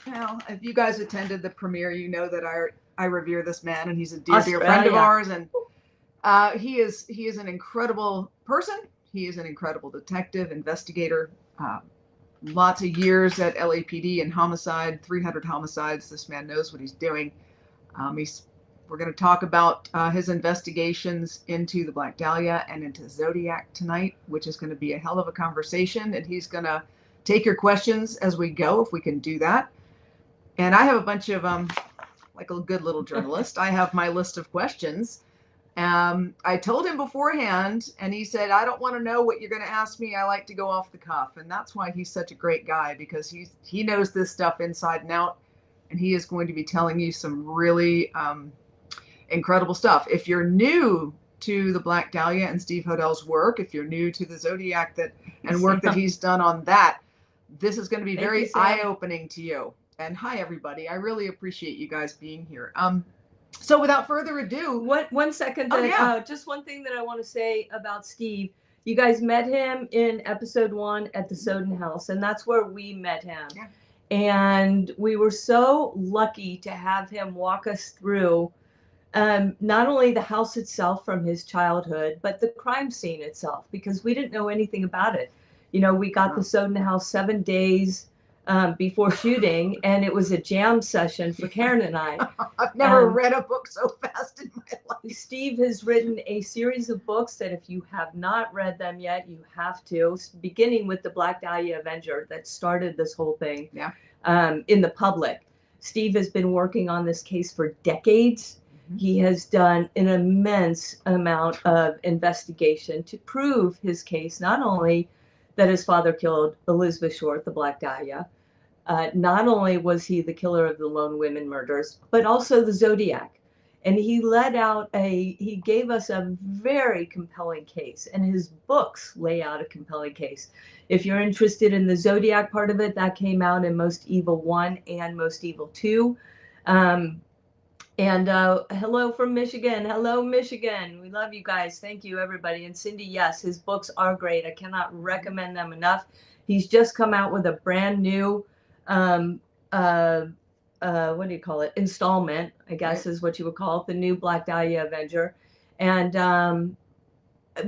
Well, if you guys attended the premiere, you know that I revere this man, and he's a dear friend of ours, and he is an incredible person. He is an incredible detective, investigator. Lots of years at LAPD and homicide, 300 homicides. This man knows what he's doing. We're going to talk about his investigations into the Black Dahlia and into Zodiac tonight, which is going to be a hell of a conversation. And he's going to take your questions as we go, if we can do that. And I have a bunch of, like a good little journalist, I have my list of questions. I told him beforehand, and he said, I don't want to know what you're going to ask me. I like to go off the cuff. And that's why he's such a great guy, because he knows this stuff inside and out. And he is going to be telling you some really incredible stuff. If you're new to the Black Dahlia and Steve Hodel's work, if you're new to the Zodiac and work that he's done on that, this is going to be very eye-opening to you. And hi, everybody. I really appreciate you guys being here. So without further ado, one second. Just one thing that I want to say about Steve. You guys met him in episode 1 at the Soden House, and that's where we met him. Yeah. And we were so lucky to have him walk us through not only the house itself from his childhood, but the crime scene itself, because we didn't know anything about it. You know, we got the Soden House 7 days before shooting, and it was a jam session for Karen and I. I've never read a book so fast in my life. Steve has written a series of books that if you have not read them yet, you have to, beginning with the Black Dahlia Avenger that started this whole thing in the public. Steve has been working on this case for decades. Mm-hmm. He has done an immense amount of investigation to prove his case, not only that his father killed Elizabeth Short, the Black Dahlia. Not only was he the killer of the lone women murders, but also the Zodiac. And he he gave us a very compelling case, and his books lay out a compelling case. If you're interested in the Zodiac part of it, that came out in Most Evil 1 and Most Evil 2. And hello from Michigan. Hello, Michigan. We love you guys. Thank you, everybody. And Cindy, yes, his books are great. I cannot recommend them enough. He's just come out with a brand new, what do you call it? Installment, I guess is what you would call it, the new Black Dahlia Avenger. And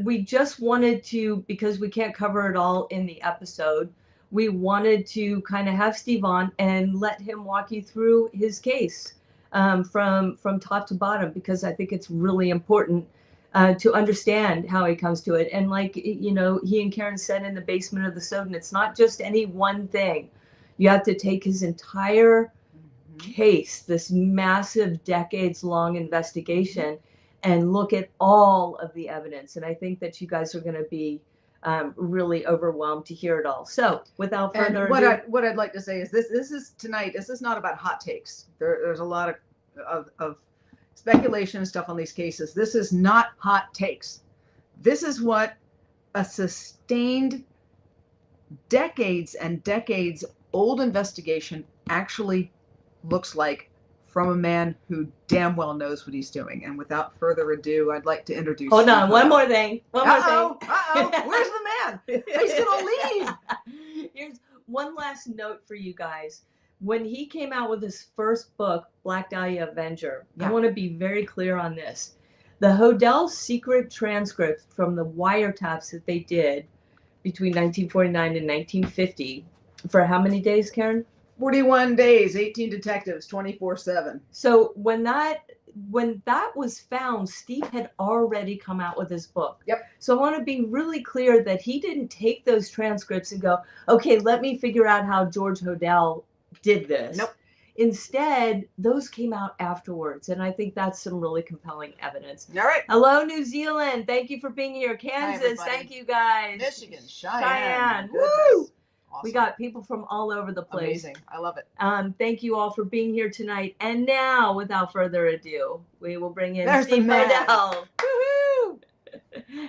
we just wanted to, because we can't cover it all in the episode, we wanted to kind of have Steve on and let him walk you through his case. From top to bottom, because I think it's really important to understand how he comes to it. And like, you know, he and Karen said in the basement of the Soden, it's not just any one thing. You have to take his entire case, this massive decades-long investigation, and look at all of the evidence. And I think that you guys are going to be really overwhelmed to hear it all. So without further ado, what I'd like to say is this is tonight. This is not about hot takes. There's a lot of speculation and stuff on these cases. This is not hot takes. This is what a sustained decades and decades old investigation actually looks like from a man who damn well knows what he's doing. And without further ado, I'd like to introduce. Hold on, one more thing. Uh-oh, where's the man? He's gonna leave. Here's one last note for you guys. When he came out with his first book, Black Dahlia Avenger, I want to be very clear on this. The Hodel secret transcripts from the wiretaps that they did between 1949 and 1950, for how many days, Karen? 41 days, 18 detectives, 24/7. So when that was found, Steve had already come out with his book. Yep. So I want to be really clear that he didn't take those transcripts and go, okay, let me figure out how George Hodel did this. Nope. Instead, those came out afterwards, and I think that's some really compelling evidence. All right. Hello, New Zealand. Thank you for being here. Kansas, thank you guys. Michigan, Cheyenne. Woo! Awesome. We got people from all over the place. Amazing. I love it. Thank you all for being here tonight. And now, without further ado, we will bring in There's Steve Hodel. Woohoo!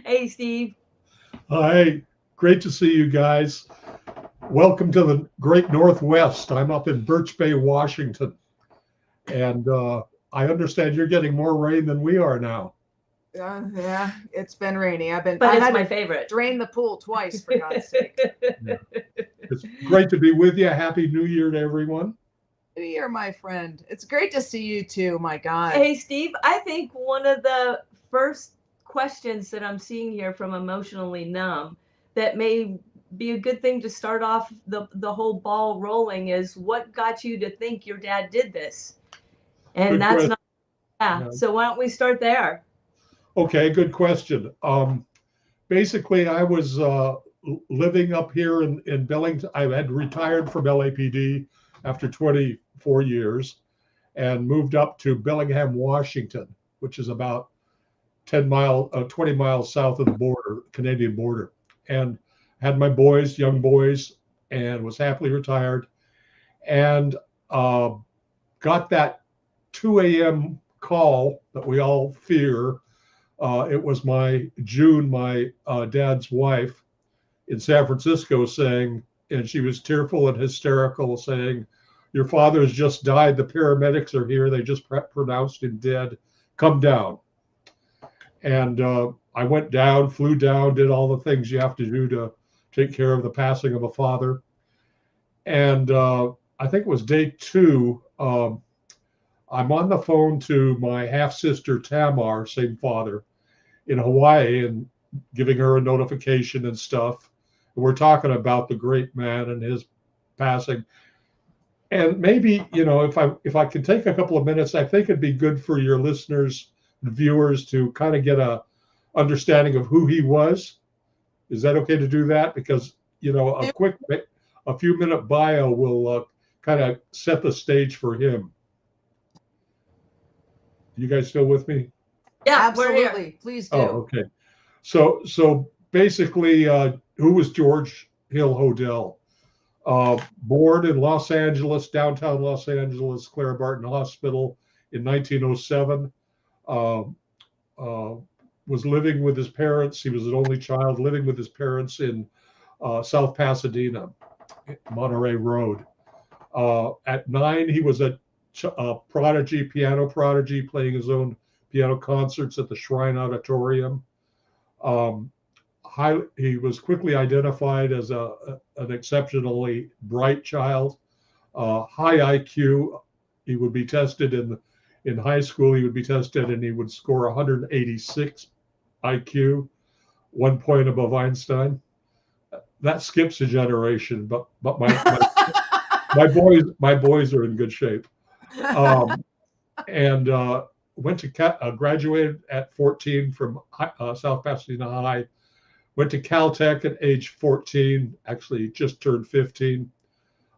Hey, Steve. Hi. Great to see you guys. Welcome to the great Northwest. I'm up in Birch Bay, Washington. And I understand you're getting more rain than we are now. Yeah, it's been rainy. But it's my favorite. Drain the pool twice, for God's sake. Yeah. It's great to be with you. Happy New Year to everyone. You're my friend. It's great to see you too. My God. Hey, Steve, I think one of the first questions that I'm seeing here from Emotionally Numb that may be a good thing to start off the whole ball rolling is, what got you to think your dad did this? And Good that's question. not, yeah. Yeah. So why don't we start there? Okay, good question. Basically, I was living up here in Billings. I had retired from LAPD after 24 years and moved up to Bellingham, Washington, which is about 20 miles south of the border, Canadian border. And had my boys, young boys, and was happily retired. And got that 2 a.m. call that we all fear. It was my dad's wife in San Francisco saying, and she was tearful and hysterical, saying, "Your father has just died. The paramedics are here. They just pronounced him dead. Come down." And I went down, flew down, did all the things you have to do to take care of the passing of a father. And I think it was day 2. I'm on the phone to my half sister Tamar, same father, in Hawaii, and giving her a notification and stuff. We're talking about the great man and his passing. And maybe, if I could take a couple of minutes, I think it'd be good for your listeners and viewers to kind of get a understanding of who he was. Is that okay to do that? Because, a few minute bio will kind of set the stage for him. You guys still with me? Yeah, absolutely. Please do. Oh, okay. So basically, who was George Hill Hodel? Born in Los Angeles, downtown Los Angeles, Clara Barton Hospital in 1907. Was living with his parents. He was an only child, living with his parents in South Pasadena, Monterey Road. At 9, he was a piano prodigy, playing his own piano concerts at the Shrine Auditorium. He was quickly identified as an exceptionally bright child, high IQ. He would be tested in high school. He would be tested and he would score 186 IQ, 1 point above Einstein. That skips a generation, but my boys are in good shape. And went to graduated at 14 from South Pasadena High. Went to Caltech at age 14. Actually, just turned 15.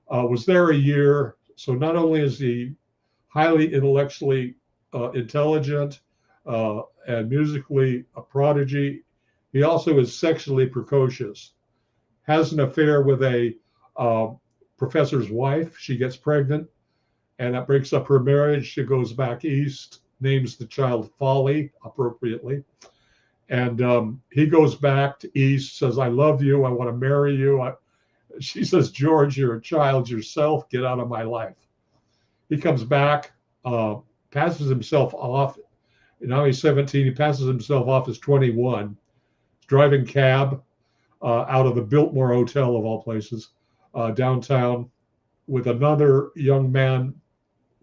Was there a year. So not only is he highly intellectually intelligent and musically a prodigy, he also is sexually precocious. Has an affair with a professor's wife. She gets pregnant, and that breaks up her marriage. She goes back east, names the child Folly appropriately. And he goes back to east, says, "I love you. I want to marry you." She says, "George, you're a child yourself. Get out of my life." He comes back, passes himself off. Now he's 17. He passes himself off as 21. He's driving cab out of the Biltmore Hotel, of all places, downtown, with another young man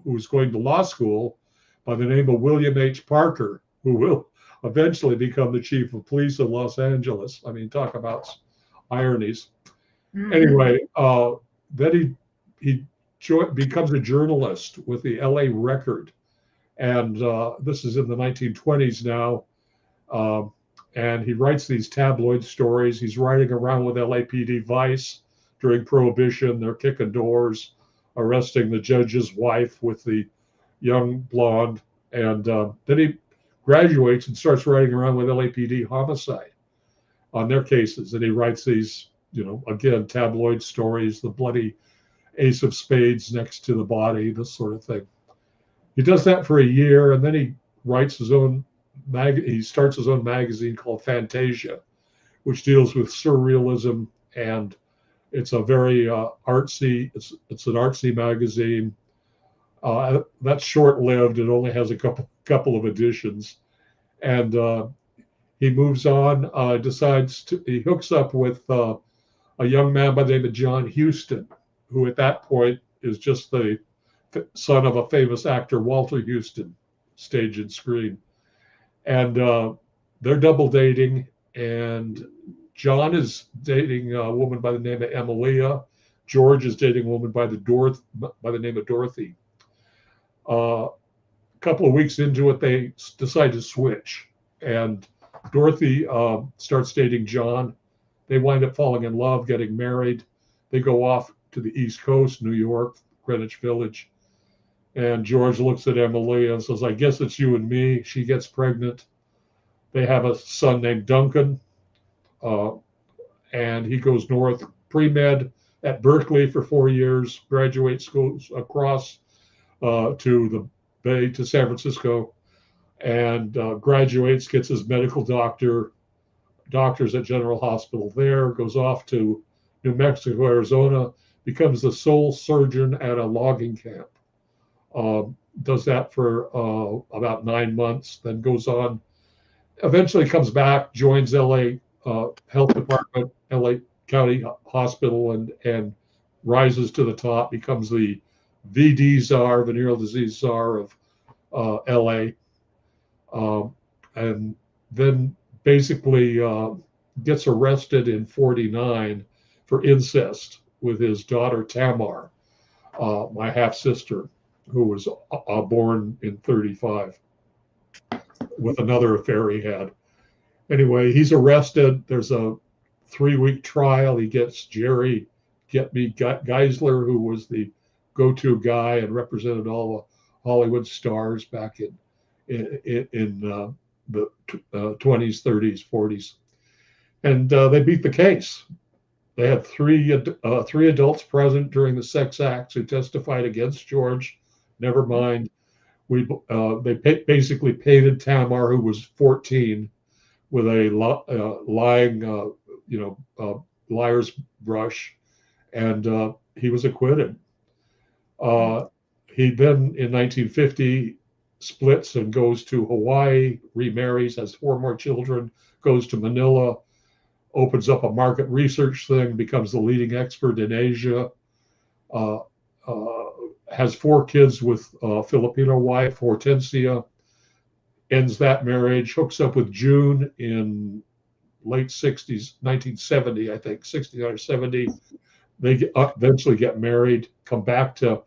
who's going to law school by the name of William H. Parker, who will eventually become the chief of police of Los Angeles. I mean, talk about ironies. Mm-hmm. Anyway, then he becomes a journalist with the LA Record. And this is in the 1920s now. And he writes these tabloid stories. He's riding around with LAPD Vice during Prohibition. They're kicking doors, arresting the judge's wife with the young blonde. And then he graduates and starts writing around with LAPD Homicide on their cases. And he writes these, again, tabloid stories, the bloody ace of spades next to the body, this sort of thing. He does that for a year, and then he writes his own he starts his own magazine called Fantasia, which deals with surrealism, and it's a very artsy. It's an artsy magazine. That's short-lived. It only has a couple of editions, and he moves on. He hooks up with a young man by the name of John Huston, who at that point is just the son of a famous actor, Walter Houston, stage and screen. And they're double dating, and John is dating a woman by the name of Emilia. George is dating a woman by the name of Dorothy. A couple of weeks into it, they decide to switch, and Dorothy starts dating John. They wind up falling in love, getting married. They go off to the East Coast, New York, Greenwich Village. And George looks at Emilia and says, I guess it's you and me. She gets pregnant. They have a son named Duncan, and he goes north, pre-med at Berkeley for 4 years, graduates, goes across to the Bay to San Francisco, and graduates, gets his medical doctors at General Hospital there, goes off to New Mexico, Arizona, becomes the sole surgeon at a logging camp. Does that for about 9 months, then goes on, eventually comes back, joins LA Health Department, LA County Hospital, and rises to the top, becomes the VD czar, venereal disease czar of LA. And then basically gets arrested in 49 for incest with his daughter Tamar, my half sister, who was born in 35 with another affair he had. Anyway, he's arrested. There's a 3-week trial. He gets Jerry Geisler, who was the go-to guy and represented all the Hollywood stars back in the 20s, 30s, 40s, and they beat the case. They had three adults present during the sex acts who testified against George. Never mind, they basically painted Tamar, who was 14, with a lying, liar's brush, and he was acquitted. He then, in 1950, splits and goes to Hawaii, remarries, has 4 more children, goes to Manila, opens up a market research thing, becomes the leading expert in Asia, has 4 kids with a Filipino wife, Hortensia, ends that marriage, hooks up with June in late 60s, 1970, I think, 69 or 70. They eventually get married, come back to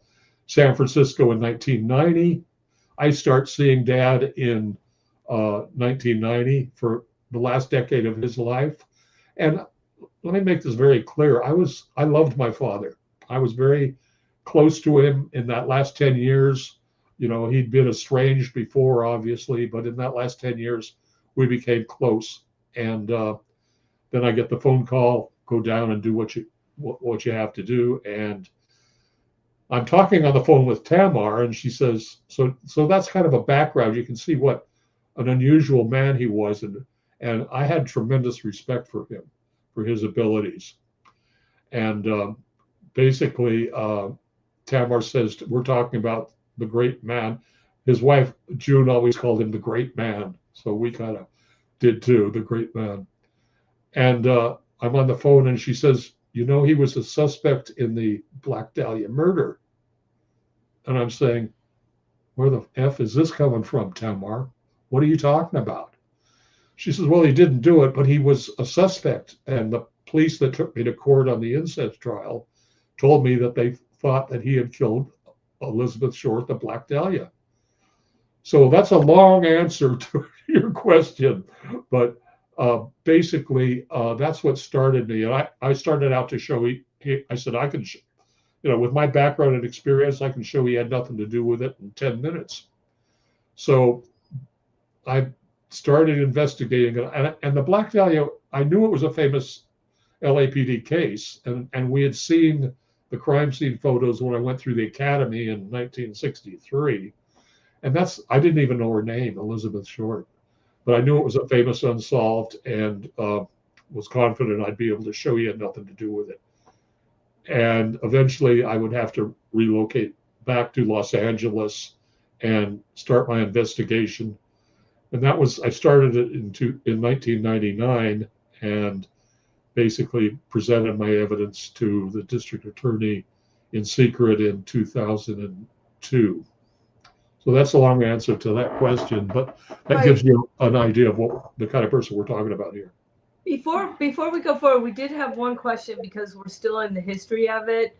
San Francisco in 1990. I start seeing Dad in 1990 for the last decade of his life. And let me make this very clear. I loved my father. I was very close to him in that last 10 years. You know, he'd been estranged before, obviously, but in that last 10 years, we became close. And then I get the phone call, go down and do what you have to do. And I'm talking on the phone with Tamar, and she says, so that's kind of a background. You can see what an unusual man he was. And I had tremendous respect for him, for his abilities. And basically, Tamar says, we're talking about the great man. His wife, June, always called him the great man. So we kind of did too, the great man. And I'm on the phone, and she says, you know, he was a suspect in the Black Dahlia murder. And I'm saying, where the F is this coming from, Tamar? What are you talking about? She says, well, he didn't do it, but he was a suspect. And the police that took me to court on the incest trial told me that they thought that he had killed Elizabeth Short, the Black Dahlia. So that's a long answer to your question. But basically, that's what started me. And I started out to show, I said, I can, with my background and experience, I can show he had nothing to do with it in 10 minutes. So I started investigating it. And the Black Dahlia, I knew it was a famous LAPD case. And we had seen the crime scene photos when I went through the academy in 1963. And I didn't even know her name, Elizabeth Short. But I knew it was a famous unsolved, and was confident I'd be able to show he had nothing to do with it. And eventually I would have to relocate back to Los Angeles and start my investigation. And I started it in 1999, and basically presented my evidence to the district attorney in secret in 2000 2. So that's a long answer to that question, but that Right. gives you an idea of what the kind of person we're talking about here. Before we go forward, we did have one question because we're still in the history of it.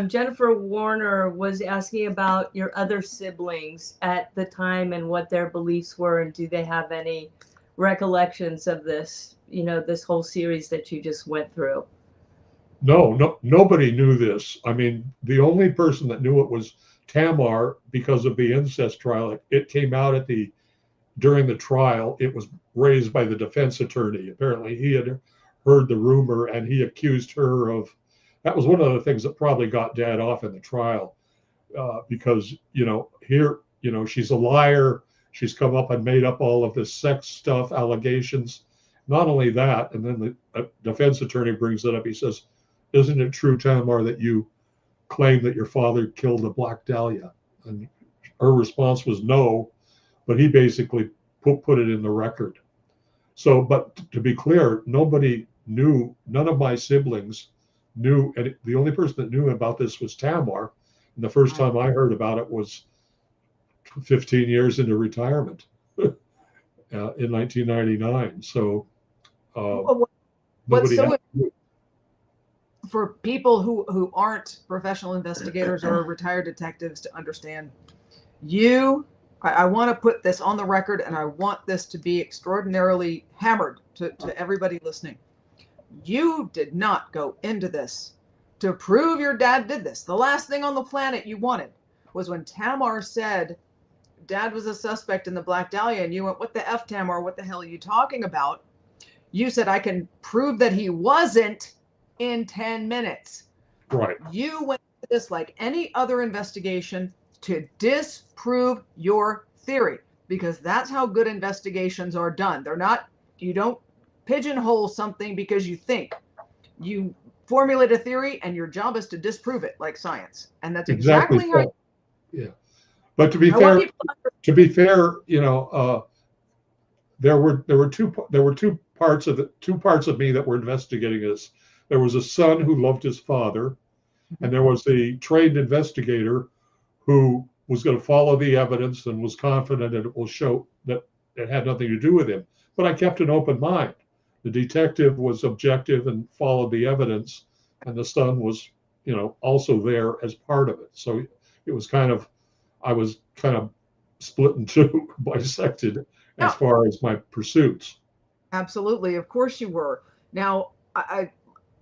Jennifer Warner was asking about your other siblings at the time and what their beliefs were, and do they have any recollections of this, this whole series that you just went through? No, nobody knew this. I mean, the only person that knew it was Tamar because of the incest trial. It came out during the trial. It was raised by the defense attorney. Apparently, he had heard the rumor and he accused her of. That was one of the things that probably got Dad off in the trial, because here she's a liar. She's come up and made up all of this sex stuff, allegations. Not only that, and then the defense attorney brings it up. He says, "Isn't it true, Tamar, that you claim that your father killed the Black Dahlia?" And her response was no, but he basically put it in the record. So, but to be clear, nobody knew, none of my siblings knew, and the only person that knew about this was Tamar. And the first time I heard about it was 15 years into retirement in 1999. So nobody knew. For people who aren't professional investigators or retired detectives to understand, I want to put this on the record, and I want this to be extraordinarily hammered to everybody listening. You did not go into this to prove your dad did this. The last thing on the planet you wanted was when Tamar said Dad was a suspect in the Black Dahlia, and you went, "What the F, Tamar? What the hell are you talking about?" You said, "I can prove that he wasn't in 10 minutes. Right. You went to this like any other investigation to disprove your theory, because that's how good investigations are done. They're not, you don't pigeonhole something because you think. You formulate a theory and your job is to disprove it, like science. And that's exactly how. Yeah. But to be fair, there were two parts of me that were investigating this. There was a son who loved his father, and there was the trained investigator who was going to follow the evidence and was confident that it will show that it had nothing to do with him. But I kept an open mind. The detective was objective and followed the evidence, and the son was, also there as part of it. So it was I was kind of split in two, bisected as far as my pursuits. Absolutely. Of course you were. Now,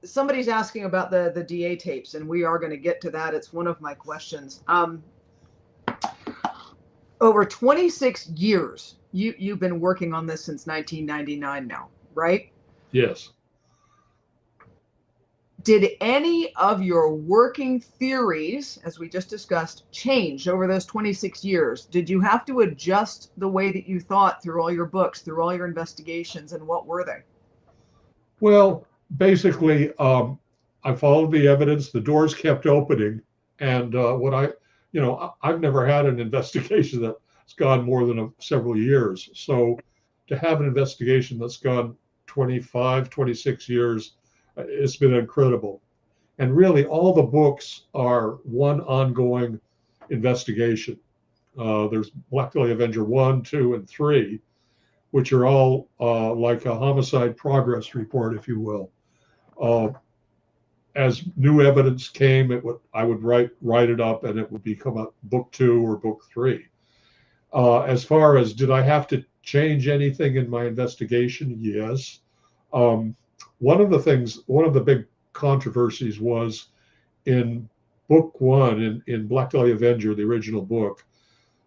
somebody's asking about the DA tapes, and we are going to get to that. It's one of my questions. Over 26 years, you've been working on this since 1999 now, right? Yes. Did any of your working theories, as we just discussed, change over those 26 years? Did you have to adjust the way that you thought through all your books, through all your investigations, and what were they? Well, basically, I followed the evidence. The doors kept opening, and I've never had an investigation that's gone more than several years. So to have an investigation that's gone 25, 26 years, it's been incredible. And really, all the books are one ongoing investigation. There's Black Dahlia Avenger 1, 2, and 3, which are all like a homicide progress report, if you will. As new evidence came, I would write it up, and it would become a book 2 or book 3. As far as did I have to change anything in my investigation? Yes. One of the big controversies was in book 1, in Black Dahlia Avenger, the original book.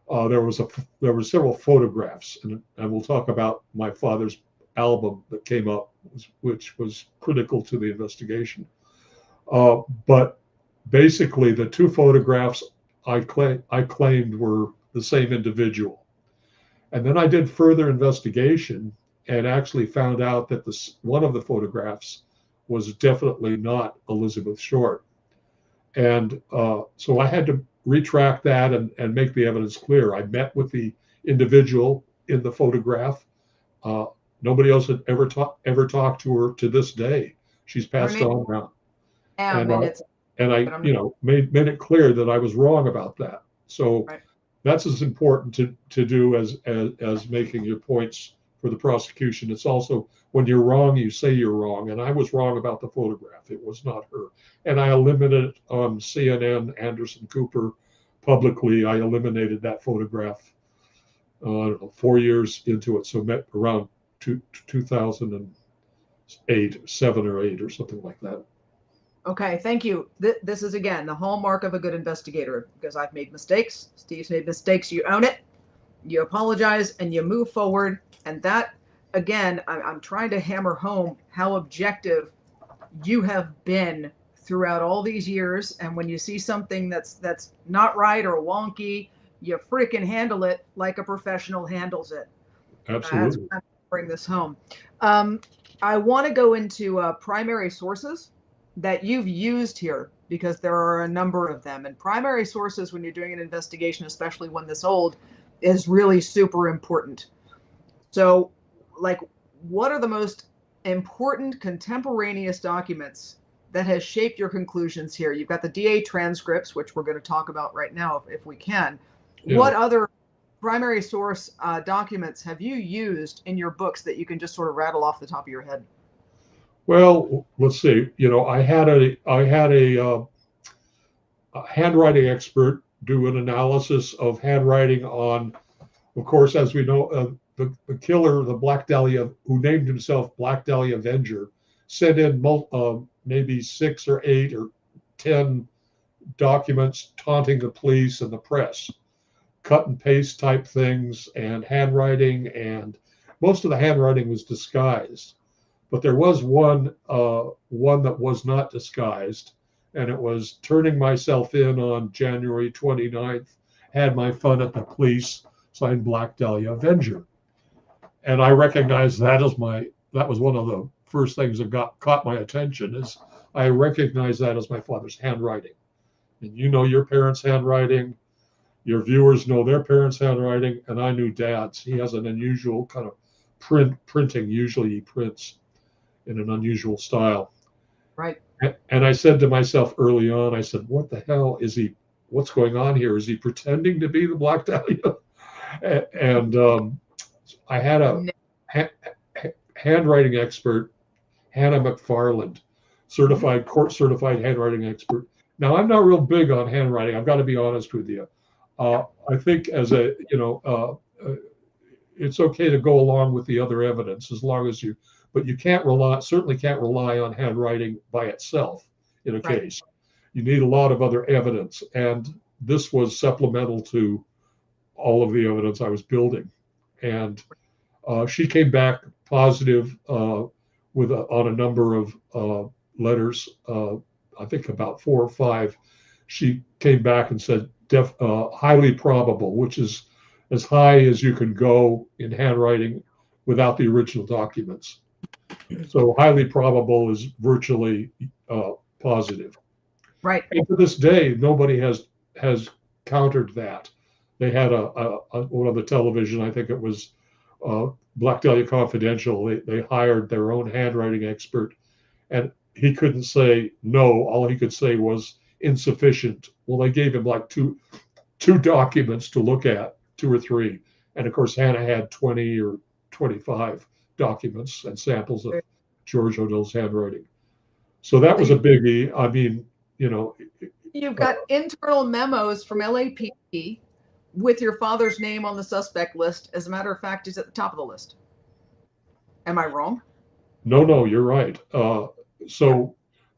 There were several photographs, and we'll talk about my father's album that came up, which was critical to the investigation. But basically, the 2 photographs I claimed were the same individual. And then I did further investigation and actually found out that one of the photographs was definitely not Elizabeth Short. And so I had to retract that and make the evidence clear. I met with the individual in the photograph. Nobody else had ever talked to her to this day. She's passed on now. And I made it clear that I was wrong about that. So Right. that's as important to do as making your points for the prosecution. It's also when you're wrong, you say you're wrong. And I was wrong about the photograph. It was not her. And I eliminated it on CNN, Anderson Cooper, publicly. I eliminated that photograph, I don't know, 4 years into it. So around 2008, 7 or 8 or something like that. Okay, thank you. This is, again, the hallmark of a good investigator, because I've made mistakes. Steve's made mistakes. You own it, you apologize, and you move forward. And that, again, I'm trying to hammer home how objective you have been throughout all these years. And when you see something that's not right or wonky, you freaking handle it like a professional handles it. Absolutely. I'm bring this home. I want to go into primary sources that you've used here, because there are a number of them. And primary sources, when you're doing an investigation, especially one this old, is really super important. So, like, what are the most important contemporaneous documents that has shaped your conclusions here? You've got the DA transcripts, which we're going to talk about right now if we can. Yeah. What other primary source documents have you used in your books that you can just sort of rattle off the top of your head? Well, let's see. I had a handwriting expert do an analysis of handwriting on, of course, as we know, the killer, the Black Dahlia, who named himself Black Dahlia Avenger, sent in maybe 6 or 8 or 10 documents taunting the police and the press, cut and paste type things, and handwriting, and most of the handwriting was disguised. But there was one that was not disguised, and it was turning myself in on January 29th, had my fun at the police, signed Black Dahlia Avenger. And I recognized that as that was one of the first things that caught my attention, is I recognized that as my father's handwriting. And you know your parents' handwriting, your viewers know their parents' handwriting, and I knew Dad's. He has an unusual kind of printing. Usually he prints in an unusual style. Right. And I said to myself early on, I said, what the hell is he, what's going on here? Is he pretending to be the Black Dahlia? And I had a handwriting expert, Hannah McFarland, court certified handwriting expert. Now, I'm not real big on handwriting. I've got to be honest with you. I think it's okay to go along with the other evidence as long as but you certainly can't rely on handwriting by itself in a case. You need a lot of other evidence. And this was supplemental to all of the evidence I was building. And she came back positive on a number of letters. I think about 4 or 5. She came back and said highly probable, which is as high as you can go in handwriting without the original documents. So highly probable is virtually positive. Right. And to this day, nobody has countered that. They had one on the television, I think it was Black Dahlia Confidential. They hired their own handwriting expert, and he couldn't say no. All he could say was insufficient. Well, they gave him like two documents to look at, 2 or 3. And of course, Hannah had 20 or 25 documents and samples of George Hodel's handwriting. So that was a biggie. I mean, you've got internal memos from LAPD with your father's name on the suspect list. As a matter of fact, he's at the top of the list. Am I wrong? No, you're right.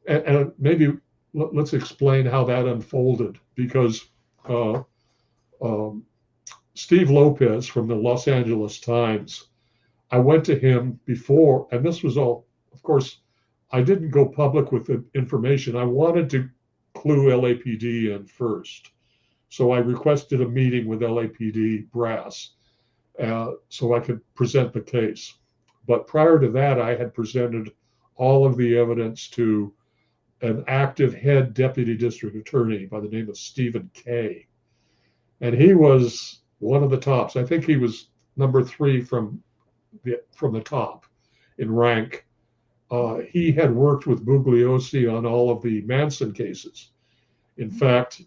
And maybe let's explain how that unfolded, because Steve Lopez from the Los Angeles Times, I went to him before, and this was all, of course, I didn't go public with the information. I wanted to clue LAPD in first. So I requested a meeting with LAPD brass so I could present the case. But prior to that, I had presented all of the evidence to an active head deputy district attorney by the name of Stephen Kay. And he was one of the tops. I think he was number 3 from the top in rank. He had worked with Bugliosi on all of the Manson cases. In fact,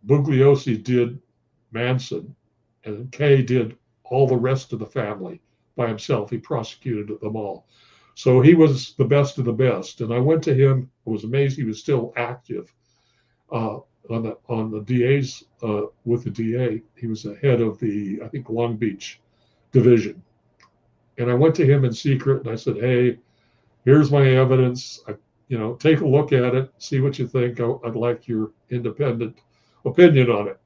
Bugliosi did Manson, and Kay did all the rest of the family by himself. He prosecuted them all. So he was the best of the best. And I went to him. I was amazed he was still active on the DA's with the DA. He was the head of the, I think, Long Beach division. And I went to him in secret and I said, "Hey, here's my evidence. Take a look at it, see what you think. I'd like your independent opinion on it."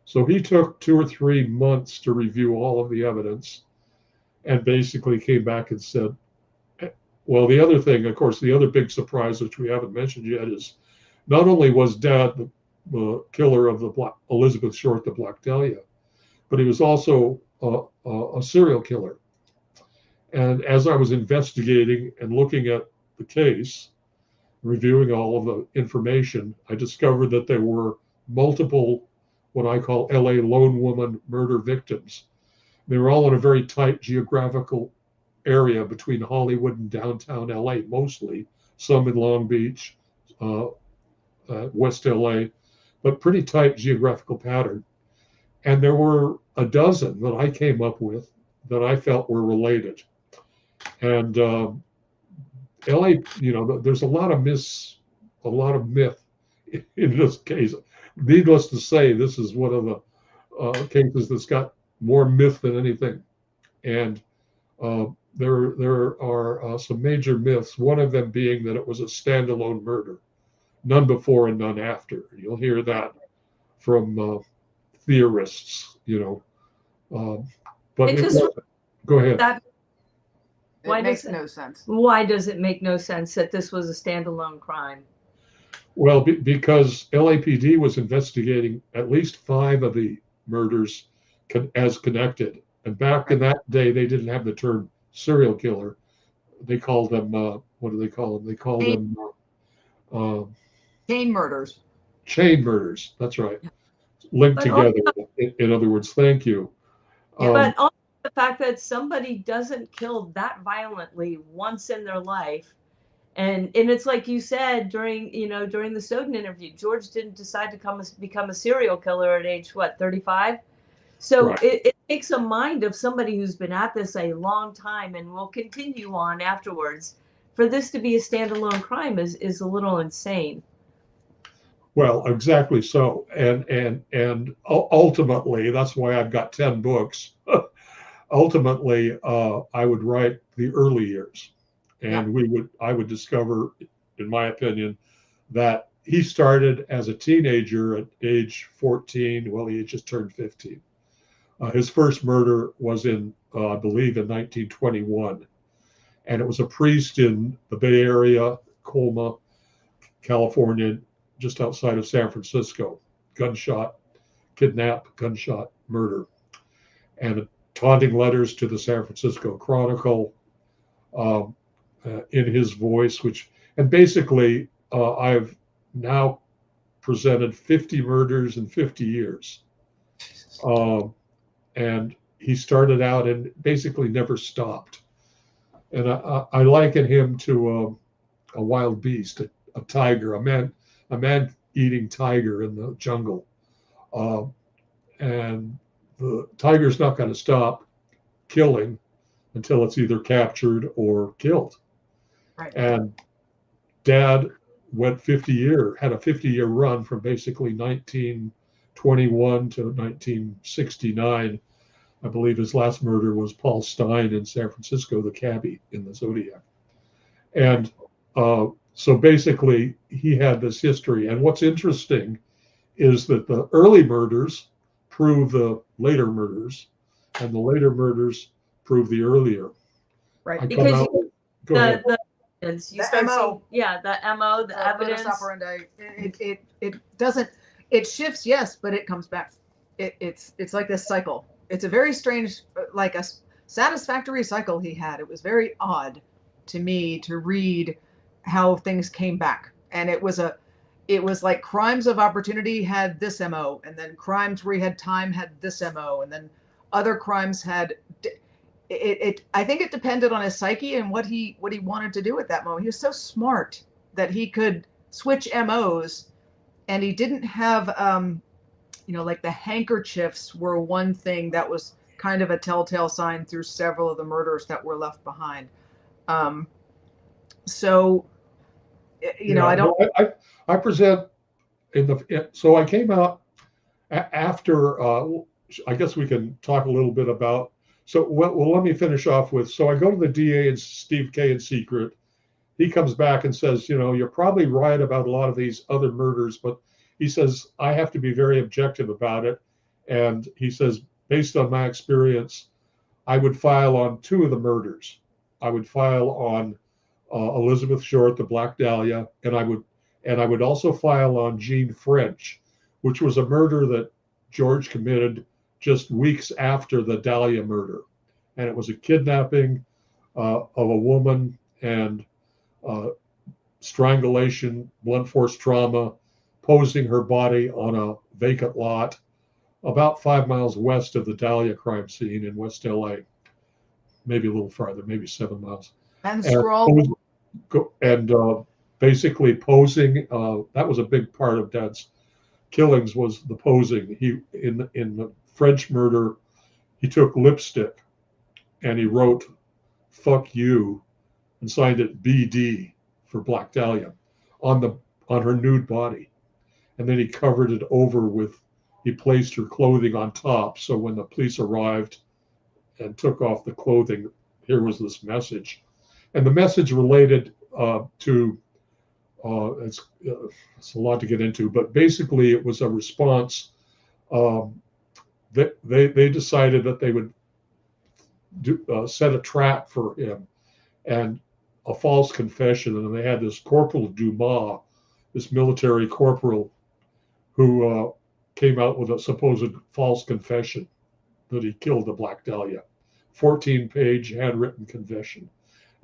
So he took 2 or 3 months to review all of the evidence and basically came back and said, well, the other thing, of course, the other big surprise, which we haven't mentioned yet, is not only was Dad the killer of Elizabeth Short, the Black Dahlia, but he was also a serial killer. And as I was investigating and looking at the case, reviewing all of the information, I discovered that there were multiple, what I call LA lone woman murder victims. They were all in a very tight geographical area between Hollywood and downtown LA, mostly, some in Long Beach, West LA, but pretty tight geographical pattern. And there were a dozen that I came up with that I felt were related. And LA, there's a lot of myth in this case. Needless to say, this is one of the cases that's got more myth than anything. And there are some major myths, one of them being that it was a standalone murder, none before and none after. You'll hear that from theorists, but go ahead. It makes no sense. Why does it make no sense that this was a standalone crime? Well, because LAPD was investigating at least 5 of the murders as connected. And back in that day, they didn't have the term serial killer. They called them, what do they call them? They called them chain murders. Chain murders. That's right. Linked together. In other words, thank you. But also the fact that somebody doesn't kill that violently once in their life. And it's like you said during the Snowden interview, George didn't decide to become a serial killer at age, 35? So right. It takes a mind of somebody who's been at this a long time and will continue on afterwards. For this to be a standalone crime is a little insane. Well, exactly so. And ultimately, that's why I've got 10 books. Ultimately, I would write the early years. And I would discover, in my opinion, that he started as a teenager at age 14. Well, he had just turned 15. His first murder was I believe, in 1921. And it was a priest in the Bay Area, Colma, California, just outside of San Francisco. Gunshot, kidnap, gunshot, murder. And taunting letters to the San Francisco Chronicle, in his voice, and basically I've now presented 50 murders in 50 years. And he started out and basically never stopped. And I liken him to a wild beast, a tiger, a man-eating tiger in the jungle. And the tiger's not going to stop killing until it's either captured or killed. Right. And Dad had a 50-year run from basically 1921 to 1969. I believe his last murder was Paul Stein in San Francisco, the cabbie in the Zodiac. And so basically he had this history. And what's interesting is that the early murders prove the later murders, and the later murders prove the earlier. Right. Because the MO. The MO, the evidence. It doesn't, it shifts, yes, but it comes back. It's like this cycle. It's a very strange, like a satisfactory cycle he had. It was very odd to me to read how things came back. And it was like crimes of opportunity had this MO, and then crimes where he had time had this MO, and then other crimes had I think it depended on his psyche and what he wanted to do at that moment. He was so smart that he could switch MOs, and he didn't have like the handkerchiefs were one thing that was kind of a telltale sign through several of the murders that were left behind. So, I don't. Well, I present so I came out after. I guess we can talk a little bit about. So, well, let me finish off with. So I go to the DA and Steve K in secret. He comes back and says, you're probably right about a lot of these other murders, but he says I have to be very objective about it. And he says, based on my experience, I would file on 2 of the murders. I would file on Elizabeth Short, the Black Dahlia, and I would also file on Jean French, which was a murder that George committed just weeks after the Dahlia murder, and it was a kidnapping of a woman and strangulation, blunt force trauma, posing her body on a vacant lot about 5 miles west of the Dahlia crime scene in West LA, maybe a little farther, maybe 7 miles. And basically posing. That was a big part of Dad's killings, was the posing. He in the French murder, he took lipstick and he wrote "fuck you" and signed it BD for Black Dahlia on her nude body, and then he covered it over with. He placed her clothing on top, so when the police arrived and took off the clothing, here was this message. And the message related to, it's a lot to get into, but basically it was a response. They decided that they would set a trap for him and a false confession. And they had this Corporal Dumas, this military corporal, who came out with a supposed false confession that he killed the Black Dahlia, 14-page handwritten confession.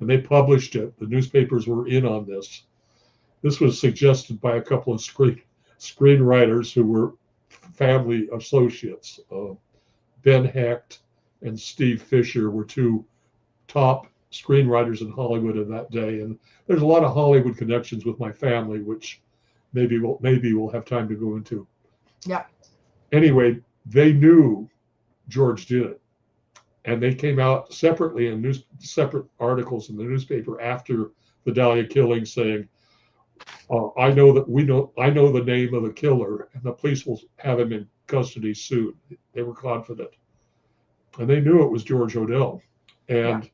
And they published it. The newspapers were in on this. This was suggested by a couple of screenwriters who were family associates. Ben Hecht and Steve Fisher were 2 top screenwriters in Hollywood in that day. And there's a lot of Hollywood connections with my family, which maybe we'll have time to go into. Yeah. Anyway, they knew George did it. And they came out separately in separate articles in the newspaper after the Dahlia killing, saying, "I know the name of the killer, and the police will have him in custody soon." They were confident, and they knew it was George Hodel. And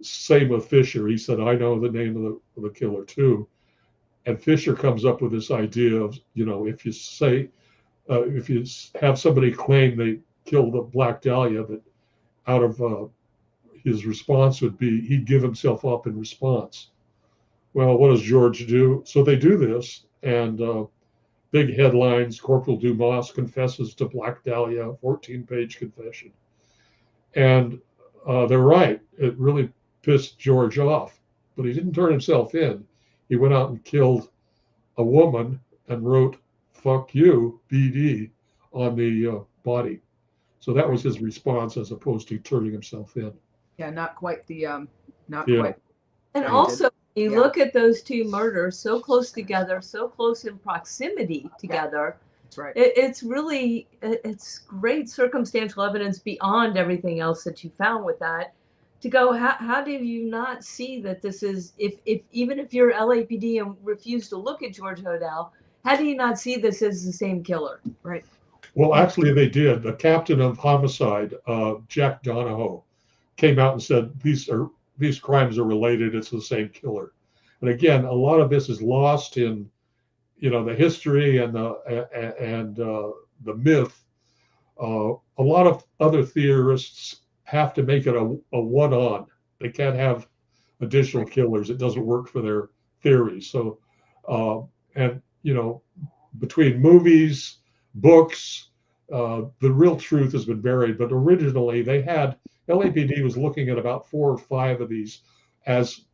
same with Fisher. He said, "I know the name of the killer too." And Fisher comes up with this idea of, if you have somebody claim they killed the Black Dahlia, that out of his response would be he'd give himself up in response. Well, what does George do? So they do this, and big headlines: Corporal Dumas confesses to Black Dahlia, 14-page confession. And they're right. It really pissed George off, but he didn't turn himself in. He went out and killed a woman and wrote "fuck you" BD on the body. So that was his response, as opposed to turning himself in. Yeah, not quite the And also, you look at those 2 murders so close together, so close in proximity together. That's right. It's really, it's great circumstantial evidence beyond everything else that you found with that. To go, how did you not see that this is, even if you're LAPD and refuse to look at George Hodel, how do you not see this as the same killer? Right. Well, actually, they did. The captain of homicide, Jack Donahoe, came out and said these crimes are related. It's the same killer. And again, a lot of this is lost in, the history and the myth. A lot of other theorists have to make it a one-on. They can't have additional killers. It doesn't work for their theories. So, between movies, books, the real truth has been buried. But originally, LAPD was looking at about 4 or 5 of these as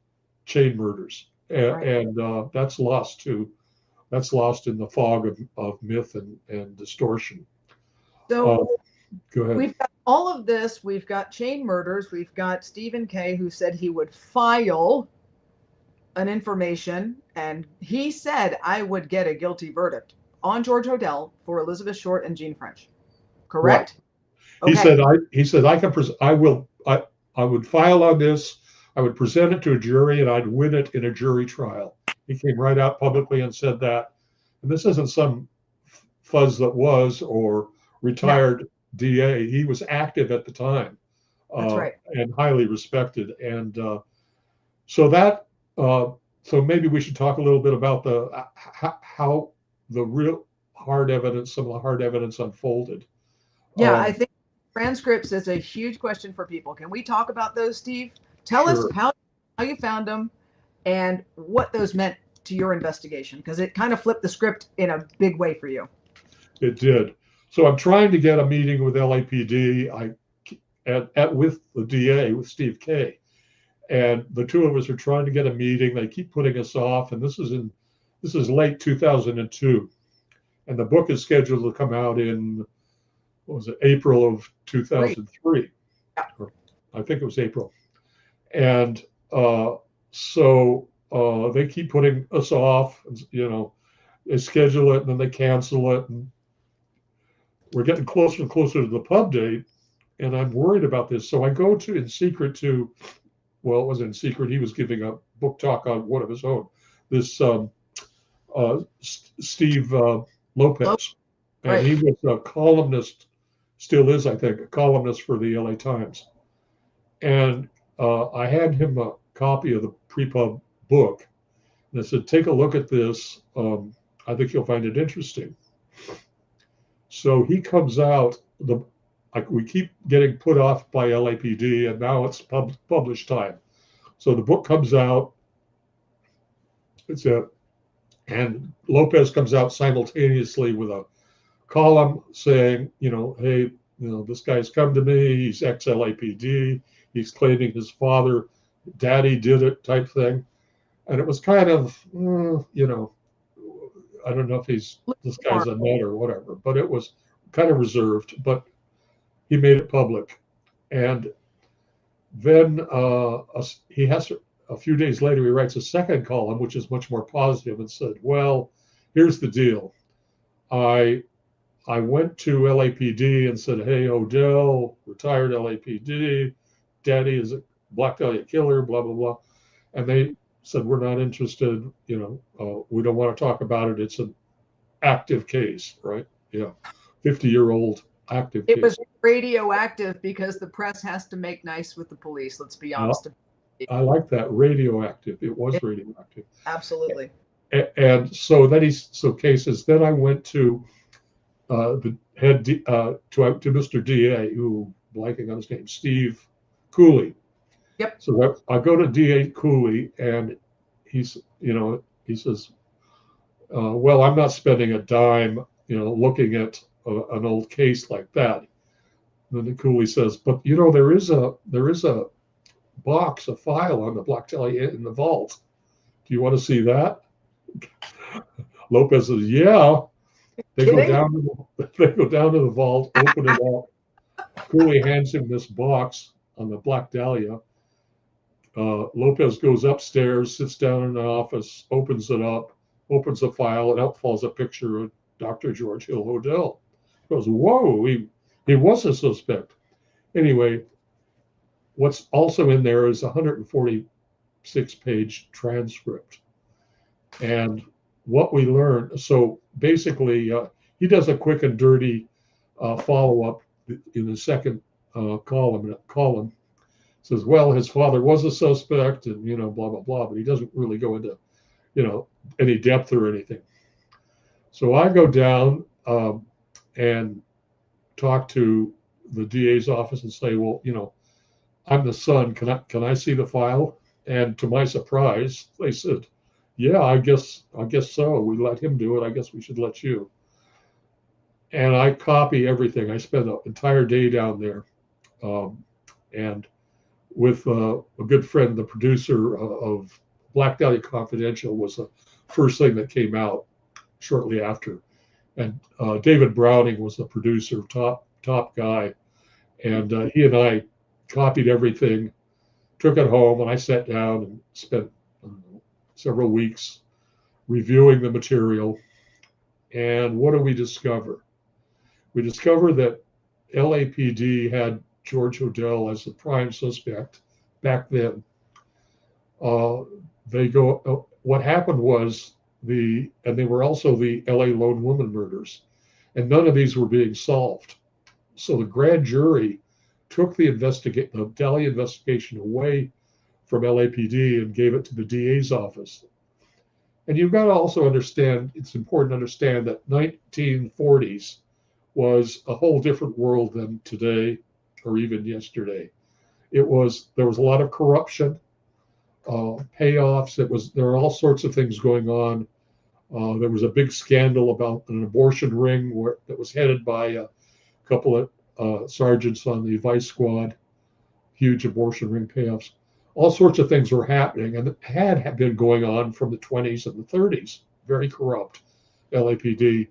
chain murders, and that's lost too. That's lost in the fog of myth and distortion. So go ahead. We've got all of this. We've got chain murders. We've got Stephen K., who said he would file an information, and he said I would get a guilty verdict on George Hodel for Elizabeth Short and Jean French. Correct? Right. Okay. He said I would file on this. I would present it to a jury and I'd win it in a jury trial. He came right out publicly and said that. And this isn't some fuzz that was or retired DA. He was active at the time. That's right. And highly respected. And so that, so maybe we should talk a little bit about how the real hard evidence, some of the hard evidence unfolded. Yeah, I think transcripts is a huge question for people. Can we talk about those, Steve? Tell us how you found them and what those meant to your investigation, because it kind of flipped the script in a big way for you. It did. So I'm trying to get a meeting with LAPD with the DA, with Steve K. And the two of us are trying to get a meeting. They keep putting us off. And this is late 2002. And the book is scheduled to come out in, what was it, April of 2003. Yeah. I think it was April. And so they keep putting us off, you know, they schedule it and then they cancel it. And we're getting closer and closer to the pub date. And I'm worried about this. So I go in secret to, well, it wasn't in secret. He was giving a book talk on one of his own, this Steve Lopez. And he was a columnist, still is, I think, a columnist for the LA Times. And I had him a copy of the pre-pub book. And I said, take a look at this. I think you'll find it interesting. So he comes out, we keep getting put off by LAPD, and now it's published time. So the book comes out, and Lopez comes out simultaneously with a column saying, you know, hey, you know, this guy's come to me, he's ex-LAPD, he's claiming his father, daddy did it type thing. And it was kind of, you know, I don't know if this guy's a nut or whatever, but it was kind of reserved, but he made it public. And then he has a few days later, he writes a second column, which is much more positive, and said, well, here's the deal. I went to LAPD and said, hey, Hodel, retired LAPD, daddy is a Black Dahlia killer, blah, blah, blah. And they said, we're not interested, you know, we don't want to talk about it. It's an active case, right? Yeah, 50-year-old active case. It was radioactive because the press has to make nice with the police, let's be honest. I like that, radioactive. It was radioactive. Absolutely. And so then cases. Then I went to the head to Mr. DA, who, blanking on his name, Steve Cooley. Yep. So I go to DA Cooley, and he says, well, I'm not spending a dime, you know, looking at an old case like that. And then Cooley says, but you know, there is a box, a file on the Black Dahlia in the vault. Do you want to see that? Lopez says, yeah. They go down to the vault, open it up. Cooley hands him this box on the Black Dahlia. Lopez goes upstairs, sits down in the office, opens it up, opens the file, and out falls a picture of Dr. George Hill Hodel. He goes, whoa, he was a suspect. Anyway, what's also in there is a 146-page transcript. And what we learned, so basically, he does a quick and dirty follow-up in the second column. Says, well, his father was a suspect, and, you know, blah, blah, blah, but he doesn't really go into, you know, any depth or anything. So I go down and talk to the DA's office and say, well, you know, I'm the son. Can I see the file? And to my surprise, they said, yeah, I guess so. We let him do it. I guess we should let you. And I copy everything. I spent an entire day down there, and with a good friend, the producer of Black Dahlia Confidential, was the first thing that came out shortly after. And David Browning was the producer, top guy. And he and I copied everything, took it home, and I sat down and spent several weeks reviewing the material. And what do we discover? We discover that LAPD had George Hodel as the prime suspect back then. What happened was and they were also the LA lone woman murders, and none of these were being solved. So the grand jury took the Dahlia investigation away from LAPD and gave it to the DA's office. And you've got to also understand, it's important to understand that 1940s was a whole different world than today or even yesterday. There was a lot of corruption, payoffs. There were all sorts of things going on. There was a big scandal about an abortion ring that was headed by a couple of sergeants on the vice squad, huge abortion ring payoffs. All sorts of things were happening, and it had been going on from the 20s and the 30s, very corrupt LAPD.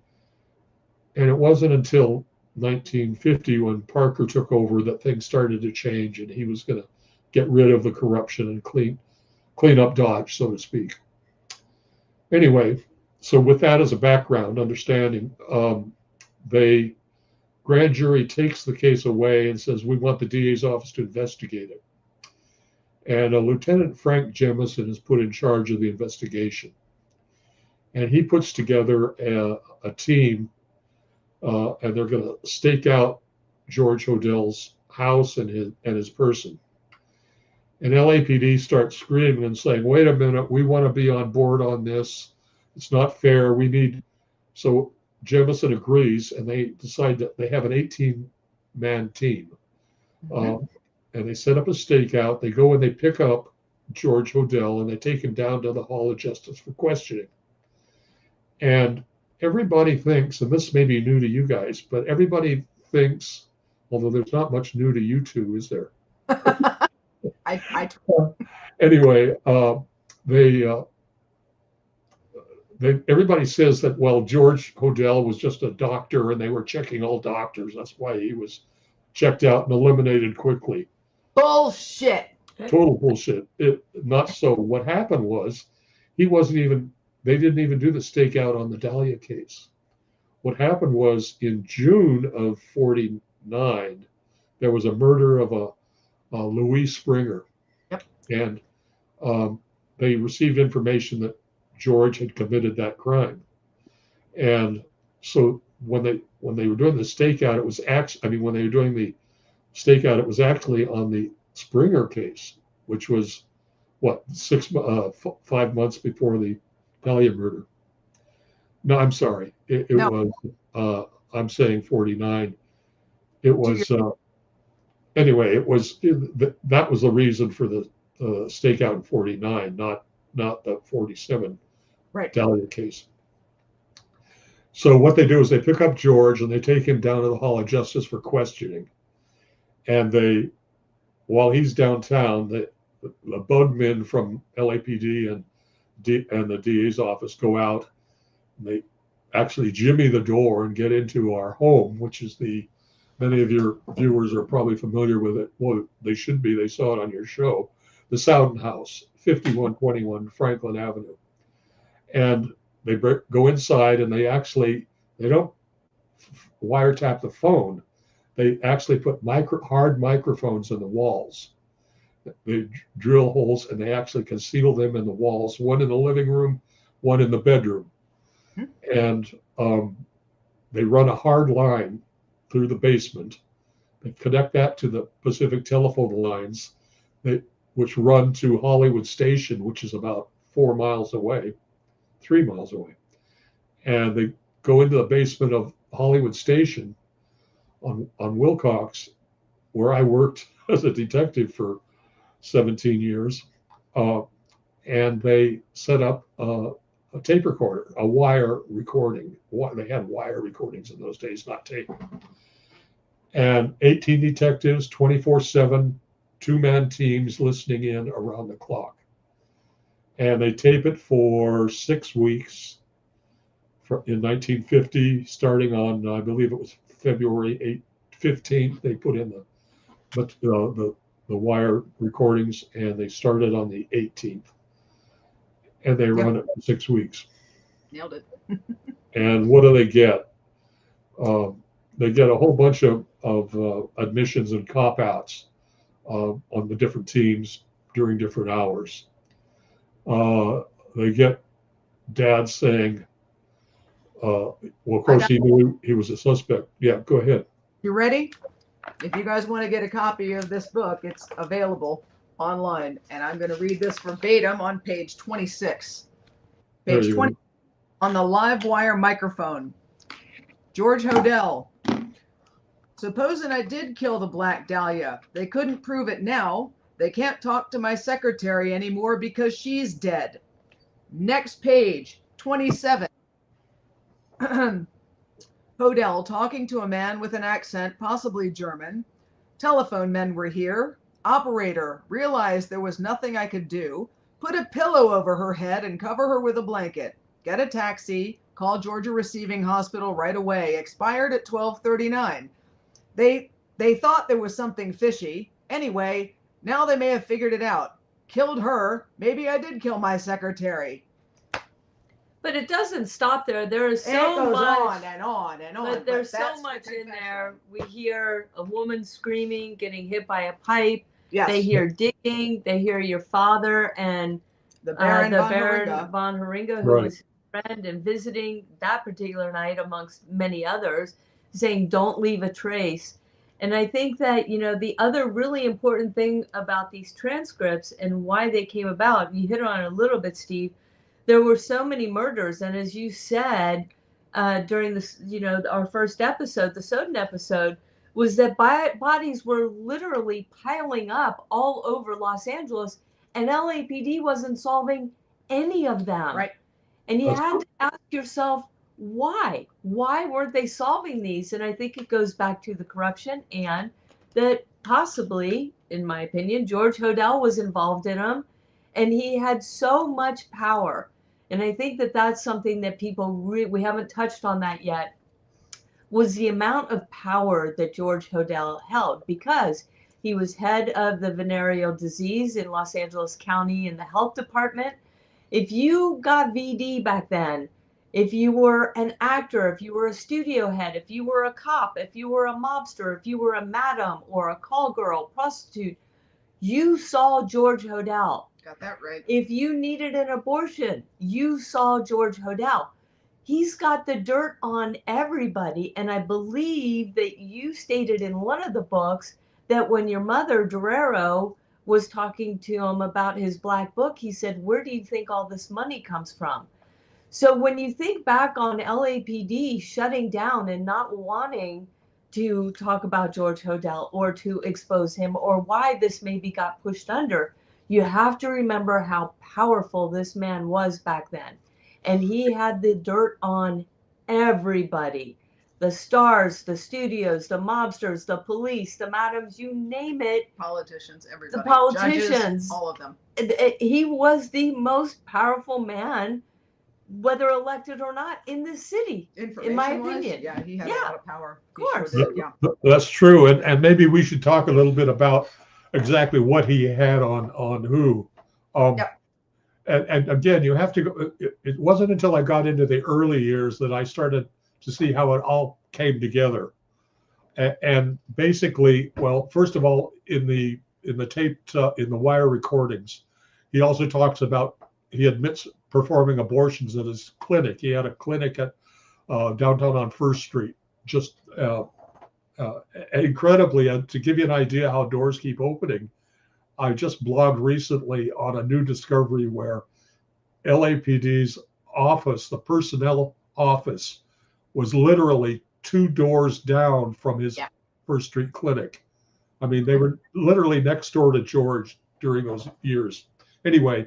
And it wasn't until 1950 when Parker took over that things started to change, and he was going to get rid of the corruption and clean up Dodge, so to speak. Anyway, so with that as a background understanding, the grand jury takes the case away and says, we want the DA's office to investigate it. And Lieutenant Frank Jemison is put in charge of the investigation. And he puts together a team, and they're going to stake out George Hodel's house and his person. And LAPD starts screaming and saying, wait a minute, we want to be on board on this. It's not fair. So Jemison agrees, and they decide that they have an 18-man team. Mm-hmm. And they set up a stakeout. They go and they pick up George Hodel, and they take him down to the Hall of Justice for questioning. And everybody thinks, and this may be new to you guys, but everybody thinks, although there's not much new to you two, is there? Anyway, everybody says that, well, George Hodel was just a doctor and they were checking all doctors. That's why he was checked out and eliminated quickly. Bullshit. Total bullshit. Not so. What happened was they didn't even do the stakeout on the Dahlia case. What happened was in June of 1949, there was a murder of a Louis Springer. Yep. And they received information that George had committed that crime. And so when they were doing the stakeout, it was actually on the Springer case, which was 5 months before the Dahlia murder. No, I'm sorry. It was, I'm saying 49. It was, anyway, that was the reason for the stakeout in 49, not the 47 Dahlia case. So what they do is they pick up George and they take him down to the Hall of Justice for questioning. And while he's downtown, the bugmen from LAPD and the DA's office go out, and they actually jimmy the door and get into our home, which is many of your viewers are probably familiar with it. Well, they should be. They saw it on your show. The Souden House, 5121 Franklin Avenue. And they go inside, and they don't wiretap the phone. They actually put hard microphones in the walls. They drill holes, and they actually conceal them in the walls, one in the living room, one in the bedroom. And they run a hard line through the basement. They connect that to the Pacific telephone lines, which run to Hollywood Station, which is about 3 miles away. And they go into the basement of Hollywood Station on Wilcox, where I worked as a detective for 17 years. And they set up a tape recorder, a wire recording. They had wire recordings in those days, not tape. And 18 detectives, 24/7, 2-man teams listening in around the clock. And they tape it for 6 weeks in 1950, starting on, I believe it was February 15th. They put in the wire recordings, and they started on the 18th. And they run it for 6 weeks. Nailed it. And what do they get? They get a whole bunch of admissions and cop-outs on the different teams during different hours. They get dad saying, well, of course, he knew he was a suspect. Yeah, go ahead. You ready? If you guys want to get a copy of this book, it's available online. And I'm going to read this verbatim on page 26. Page 20 on the live wire microphone. George Hodel. Supposing I did kill the Black Dahlia. They couldn't prove it now. They can't talk to my secretary anymore because she's dead. Next page, 27. Hodel talking to a man with an accent, possibly German. Telephone men were here. Operator realized there was nothing I could do. Put a pillow over her head and cover her with a blanket. Get a taxi. Call Georgia Receiving Hospital right away. Expired at 12:39. They thought there was something fishy. Anyway, now they may have figured it out. Killed her. Maybe I did kill my secretary. But it doesn't stop there. There is so It goes much on and on and on. But there's so much in there. We hear a woman screaming, getting hit by a pipe. Yes. They hear digging. They hear your father and the Baron von Haringa, who was his friend and visiting that particular night, amongst many others, saying, "Don't leave a trace." And I think that, you know, the other really important thing about these transcripts and why they came about, you hit on it a little bit, Steve. There were so many murders, and as you said during this, you know, our first episode, the Soden episode, was that bodies were literally piling up all over Los Angeles, and LAPD wasn't solving any of them. Right. And you had to ask yourself, why? Why weren't they solving these? And I think it goes back to the corruption, and that possibly, in my opinion, George Hodel was involved in them, and he had so much power. And I think that that's something that people we haven't touched on that yet, was the amount of power that George Hodel held, because he was head of the venereal disease in Los Angeles County in the health department. If you got VD back then, if you were an actor, if you were a studio head, if you were a cop, if you were a mobster, if you were a madam or a call girl, prostitute, you saw George Hodel. Got that right. If you needed an abortion, you saw George Hodel. He's got the dirt on everybody. And I believe that you stated in one of the books that when your mother, Dorero, was talking to him about his black book, he said, "Where do you think all this money comes from?" So when you think back on LAPD shutting down and not wanting to talk about George Hodel or to expose him, or why this maybe got pushed under, you have to remember how powerful this man was back then. And he had the dirt on everybody. The stars, the studios, the mobsters, the police, the madams, you name it. Politicians, everybody. The politicians. Judges, all of them. He was the most powerful man, whether elected or not, in this city, in my opinion. Yeah, he had a lot of power. Of course. Sure did, yeah. That's true. And maybe we should talk a little bit about exactly what he had on who. And again, you have to go, it wasn't until I got into the early years that I started to see how it all came together. And basically, well, first of all, in the taped, in the wire recordings, he also talks about, he admits performing abortions at his clinic. He had a clinic at downtown on First Street. Just incredibly, to give you an idea how doors keep opening, I just blogged recently on a new discovery where LAPD's office, the personnel office, was literally 2 doors down from his First Street clinic. I mean, they were literally next door to George during those years. Anyway,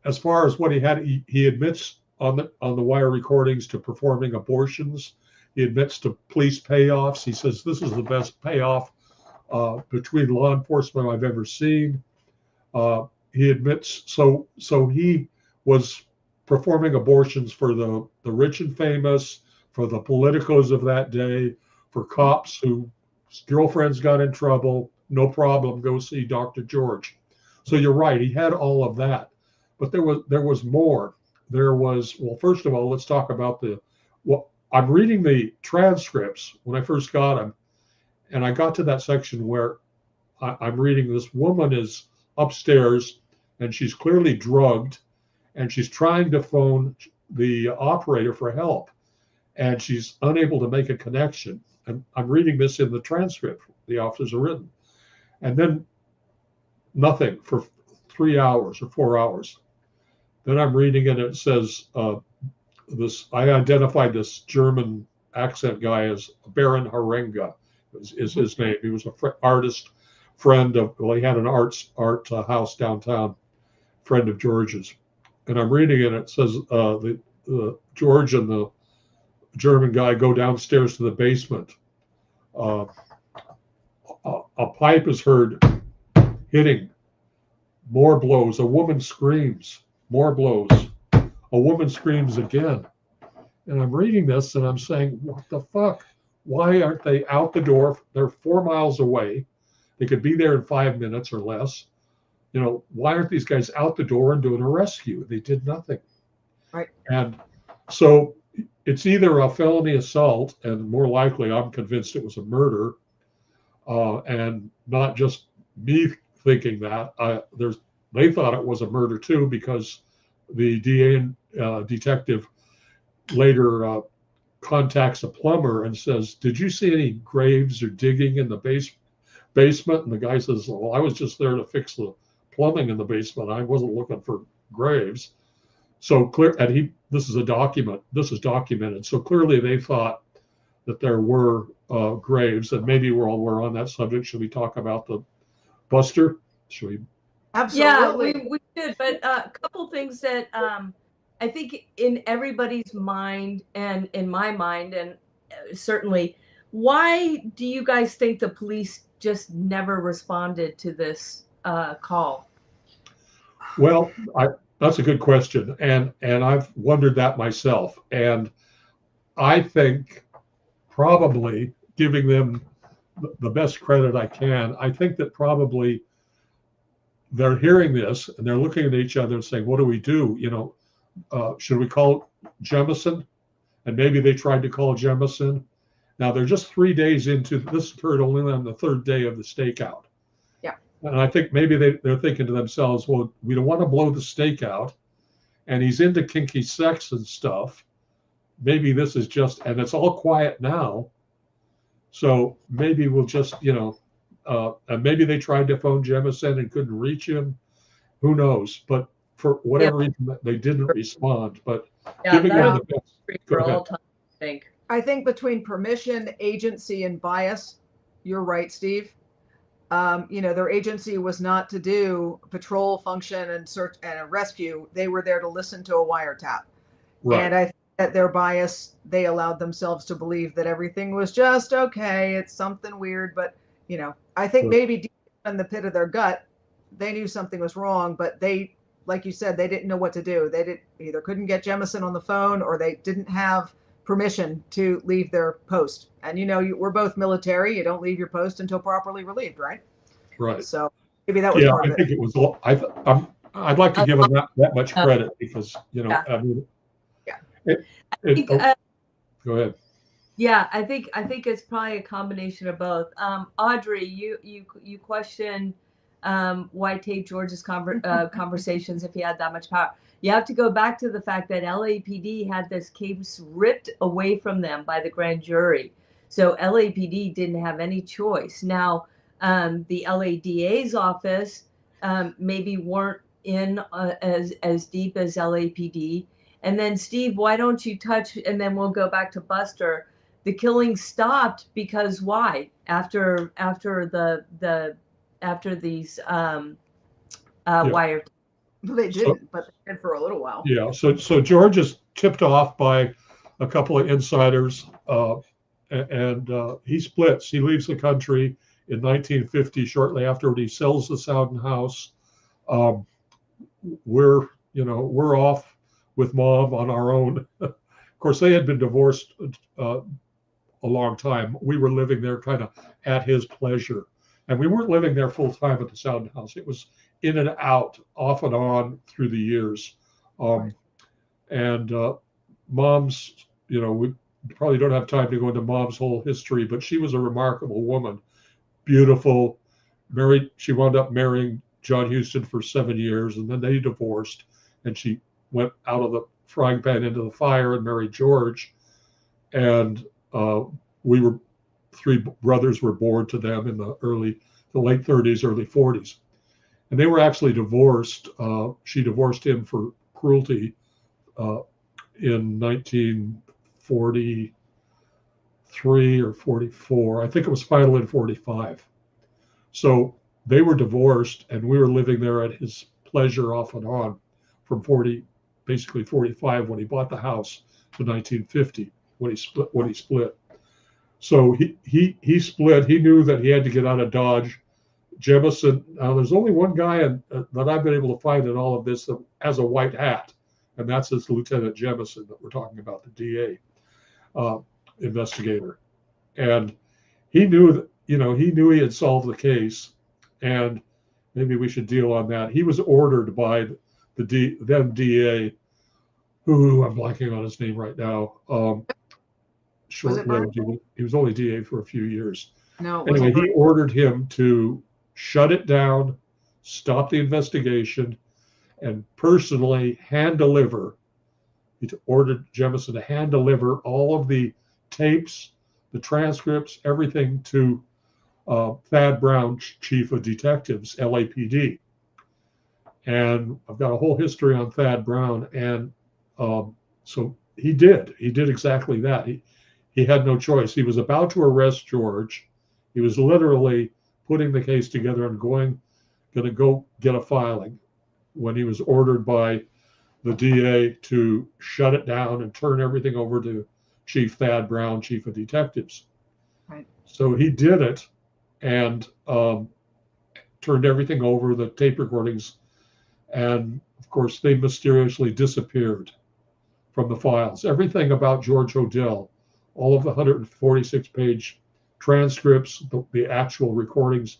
as far as what he had, he admits on the wire recordings to performing abortions. He admits to police payoffs. He says, "This is the best payoff between law enforcement I've ever seen." He admits, so he was performing abortions for the rich and famous, for the politicos of that day, for cops whose girlfriends got in trouble. No problem, go see Dr. George. So you're right, he had all of that, but there was more. there was, well, first of all, let's talk about well, I'm reading the transcripts when I first got them, and I got to that section where I'm reading this woman is upstairs and she's clearly drugged and she's trying to phone the operator for help and she's unable to make a connection. And I'm reading this in the transcript the officers have written. And then nothing for 3 hours or 4 hours. Then I'm reading and it says I identified this German accent guy as Baron Harenga is his name. He was an artist friend of, well, he had an art house downtown, friend of George's. And I'm reading it, it says the George and the German guy go downstairs to the basement. A pipe is heard hitting, more blows. A woman screams, more blows. A woman screams again. And I'm reading this and I'm saying, what the fuck? Why aren't they out the door? They're 4 miles away. They could be there in 5 minutes or less. You know, why aren't these guys out the door and doing a rescue? They did nothing. Right. And so it's either a felony assault, and more likely, I'm convinced it was a murder, and not just me thinking that. They thought it was a murder too, because the DA detective later contacts a plumber and says, "Did you see any graves or digging in the basement?" And the guy says, "Well, I was just there to fix the plumbing in the basement. I wasn't looking for graves." So clear, and this is a document. This is documented. So clearly, they thought that there were graves, and maybe we're on that subject. Should we talk about the Buster? Should we? Absolutely. Yeah, we should. But a couple things that I think in everybody's mind and in my mind, and certainly, why do you guys think the police just never responded to this call? Well, that's a good question, and I've wondered that myself, and I think probably giving them the best credit I can, I think that probably they're hearing this and they're looking at each other and saying, "What do we do? You know, should we call Jemison?" And maybe they tried to call Jemison. Now they're just 3 days into this. Occurred only on the third day of the stakeout. And I think maybe they're thinking to themselves, well, we don't want to blow the stake out. And he's into kinky sex and stuff. Maybe this is just, and it's all quiet now. So maybe we'll just, you know, and maybe they tried to phone Jemison and couldn't reach him. Who knows? But for whatever reason, they didn't respond. But giving them the best. For all time, I think between permission, agency, and bias, you're right, Steve. You know, their agency was not to do patrol function and search and a rescue. They were there to listen to a wiretap. Right. And I think that their bias, they allowed themselves to believe that everything was just okay. It's something weird. But, you know, I think maybe deep in the pit of their gut, they knew something was wrong, but they, like you said, they didn't know what to do. They either couldn't get Jemison on the phone or they didn't have permission to leave their post. And, you know, we're both military. You don't leave your post until properly relieved, right? Right. So maybe that was part of it. I think it was. I'd like to give them that much credit because, you know, I mean, go ahead. Yeah, I think it's probably a combination of both. Audrey, you questioned why tape George's conversations if he had that much power. You have to go back to the fact that LAPD had this case ripped away from them by the grand jury. So LAPD didn't have any choice. Now, the LADA's office maybe weren't in as deep as LAPD. And then, Steve, why don't you touch, and then we'll go back to Buster. The killing stopped because why? After these wire. They didn't, but they did for a little while. Yeah. So George is tipped off by a couple of insiders, and he splits. He leaves the country in 1950. Shortly afterward, he sells the Souden house. We're off with Mom on our own. Of course, they had been divorced a long time. We were living there kind of at his pleasure. And we weren't living there full time at the Souden house. It was in and out, off and on through the years. And Mom's, we probably don't have time to go into Mom's whole history, but she was a remarkable woman, beautiful, married. She wound up marrying John Huston for 7 years, and then they divorced, and she went out of the frying pan into the fire and married George. And we were 3 brothers were born to them in the late 30s, early 40s. And they were actually divorced. She divorced him for cruelty in 1943 or 44. I think it was final in 45. So they were divorced, and we were living there at his pleasure off and on from basically 45 when he bought the house to 1950 when he split. So he split. He knew that he had to get out of Dodge. Jemison. Now, there's only one guy that I've been able to find in all of this that has a white hat, and that's this Lieutenant Jemison that we're talking about, the DA investigator. And he knew that, he knew he had solved the case, and maybe we should deal on that. He was ordered by the then DA, who I'm blanking on his name right now. Short-lived. He was only DA for a few years. No. Anyway, he ordered him to shut it down, stop the investigation, and personally hand deliver. He ordered Jemison to hand deliver all of the tapes, the transcripts, everything to Thad Brown, Chief of Detectives, LAPD. And I've got a whole history on Thad Brown. And so he did exactly that. He had no choice. He was about to arrest George. He was literally putting the case together and going to go get a filing when he was ordered by the DA to shut it down and turn everything over to Chief Thad Brown, Chief of Detectives. Right. So he did it and turned everything over, the tape recordings, and of course they mysteriously disappeared from the files. Everything about George Hodel, all of the 146-page transcripts, the actual recordings,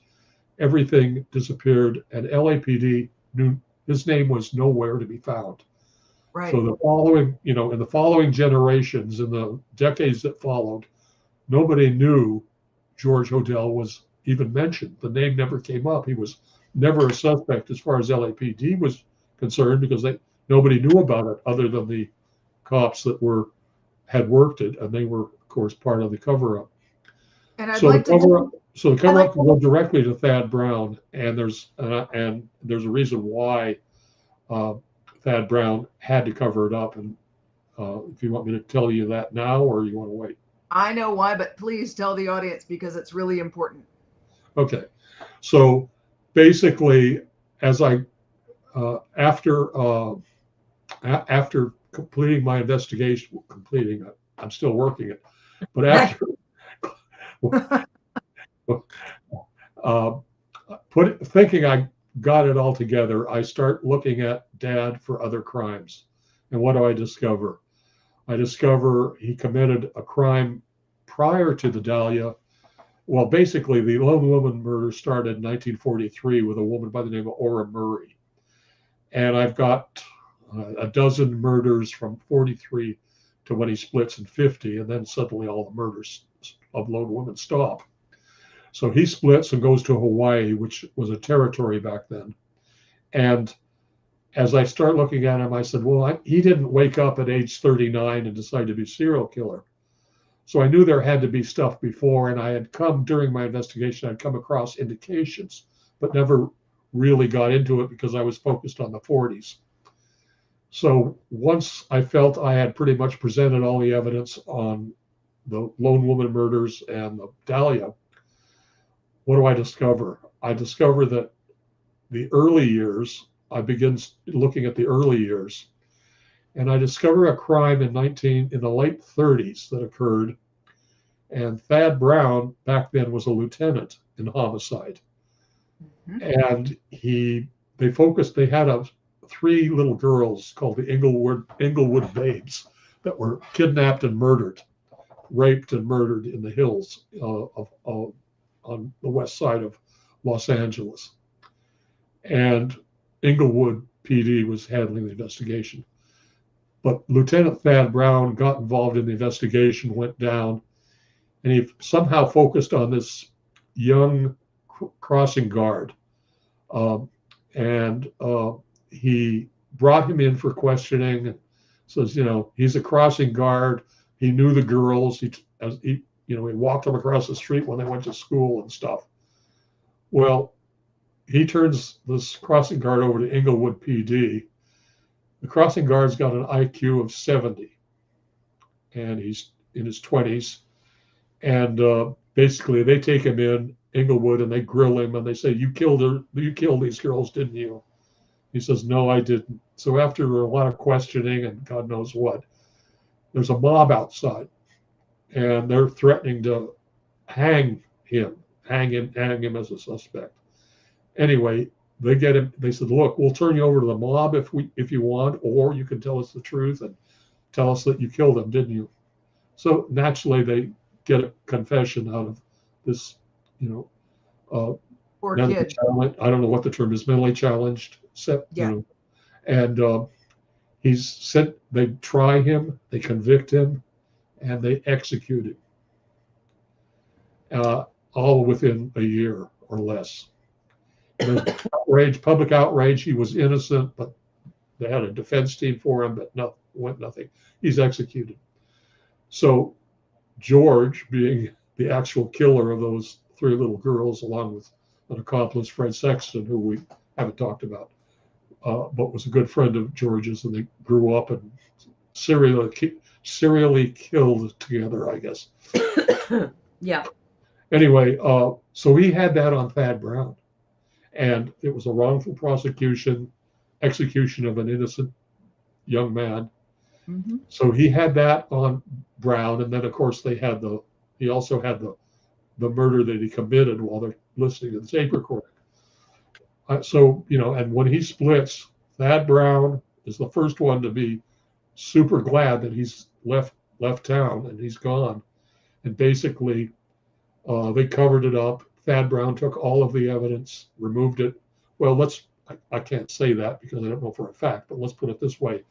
everything disappeared, and LAPD knew his name was nowhere to be found. Right. So the following, in the following generations, in the decades that followed, nobody knew George Hodel was even mentioned. The name never came up. He was never a suspect as far as LAPD was concerned, because nobody knew about it other than the cops that had worked it, and they were, of course, part of the cover-up. And I'd So like the cover-up can go directly to Thad Brown, and there's a reason why Thad Brown had to cover it up. And if you want me to tell you that now, or you want to wait? I know why, but please tell the audience, because it's really important. Okay, so basically, as after completing my investigation, I'm still working it, but after thinking I got it all together, I start looking at Dad for other crimes. And what do I discover? I discover he committed a crime prior to the Dahlia. Well, basically, the Lone Woman murder started in 1943 with a woman by the name of Ora Murray. And I've got a dozen murders from 43 to when he splits in 50, and then suddenly all the murders of Lone Women stop. So he splits and goes to Hawaii, which was a territory back then. And as I start looking at him, I said, well, he didn't wake up at age 39 and decide to be a serial killer. So I knew there had to be stuff before, and I had during my investigation, I'd come across indications, but never really got into it because I was focused on the 40s. So once I felt I had pretty much presented all the evidence on the Lone Woman murders and the Dahlia, what do I discover? I discover that the early years, I begin looking at the early years, and I discover a crime in the late 30s that occurred. And Thad Brown back then was a lieutenant in homicide. Mm-hmm. And they had 3 little girls called the Inglewood Babes that were kidnapped and murdered, raped and murdered in the hills on the west side of Los Angeles. And Inglewood PD was handling the investigation. But Lieutenant Thad Brown got involved in the investigation, went down, and he somehow focused on this young crossing guard. And he brought him in for questioning. Says, he's a crossing guard. He knew the girls. He walked them across the street when they went to school and stuff. Well, he turns this crossing guard over to Inglewood PD. The crossing guard's got an IQ of 70, and he's in his 20s. And basically, they take him in Inglewood and they grill him and they say, "You killed these girls, didn't you?" He says, "No, I didn't." So after a lot of questioning and God knows what, there's a mob outside, and they're threatening to hang him as a suspect. Anyway, they get him. They said, "Look, we'll turn you over to the mob if you want, or you can tell us the truth and tell us that you killed them, didn't you?" So naturally, they get a confession out of this, Poor mentally kid. challenged. I don't know what the term is, mentally challenged. Yeah. And he's sent. They try him, they convict him, and they execute him. All within a year or less. There's outrage, public outrage. He was innocent, but they had a defense team for him, but nothing. He's executed. So George, being the actual killer of those 3 little girls, along with an accomplice, Fred Sexton, who we haven't talked about, but was a good friend of George's, and they grew up and serially killed together, I guess. Yeah. Anyway, so he had that on Thad Brown, and it was a wrongful prosecution, execution of an innocent young man. Mm-hmm. So he had that on Brown, and then of course he also had the murder that he committed while they're listening to the tape recording. And when he splits, Thad Brown is the first one to be super glad that he's left town and he's gone. And basically, they covered it up. Thad Brown took all of the evidence, removed it. Well, I can't say that because I don't know for a fact, but let's put it this way.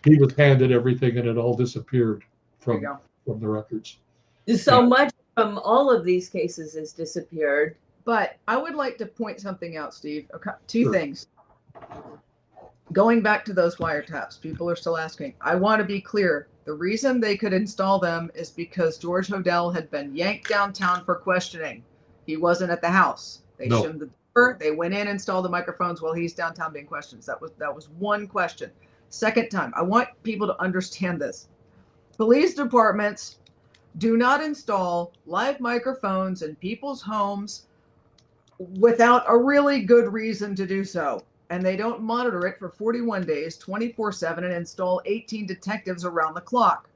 He was handed everything and it all disappeared from the records. So much from all of these cases has disappeared. But I would like to point something out, Steve. Okay, two things. Going back to those wiretaps, people are still asking. I want to be clear. The reason they could install them is because George Hodel had been yanked downtown for questioning. He wasn't at the house. They shimmed the door. They went in, installed the microphones while he's downtown being questioned. That was one question. Second time, I want people to understand this. Police departments do not install live microphones in people's homes without a really good reason to do so. And they don't monitor it for 41 days, 24/7, and install 18 detectives around the clock.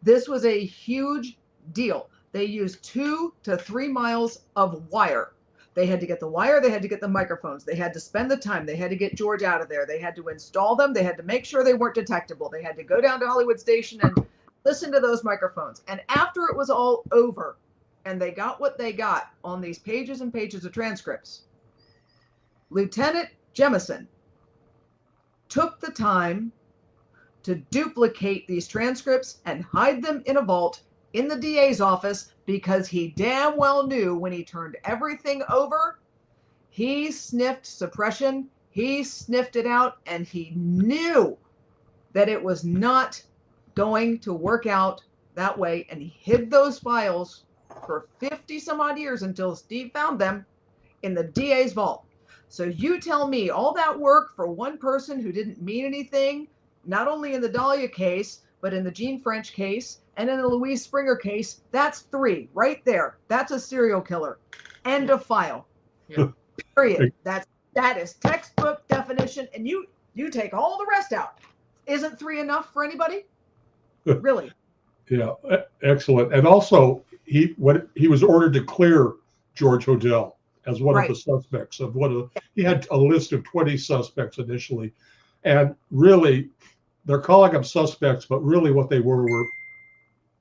This was a huge deal. They used 2 to 3 miles of wire. They had to get the wire. They had to get the microphones. They had to spend the time. They had to get George out of there. They had to install them. They had to make sure they weren't detectable. They had to go down to Hollywood Station and listen to those microphones. And after it was all over and they got what they got on these pages and pages of transcripts, Lieutenant Jemison took the time to duplicate these transcripts and hide them in a vault in the DA's office because he damn well knew when he turned everything over, he sniffed suppression, he sniffed it out, and he knew that it was not going to work out that way, and he hid those files for 50 some odd years until Steve found them in the DA's vault. So you tell me all that work for one person who didn't mean anything, not only in the Dahlia case, but in the Jean French case and in the Louise Springer case, that's 3 right there. That's a serial killer. End of file. Yeah. Period. That is textbook definition, and you take all the rest out. Isn't 3 enough for anybody? Really? Yeah, excellent. And also, he was ordered to clear George Hodel as one of the suspects he had a list of 20 suspects initially, and really they're calling them suspects, but really what they were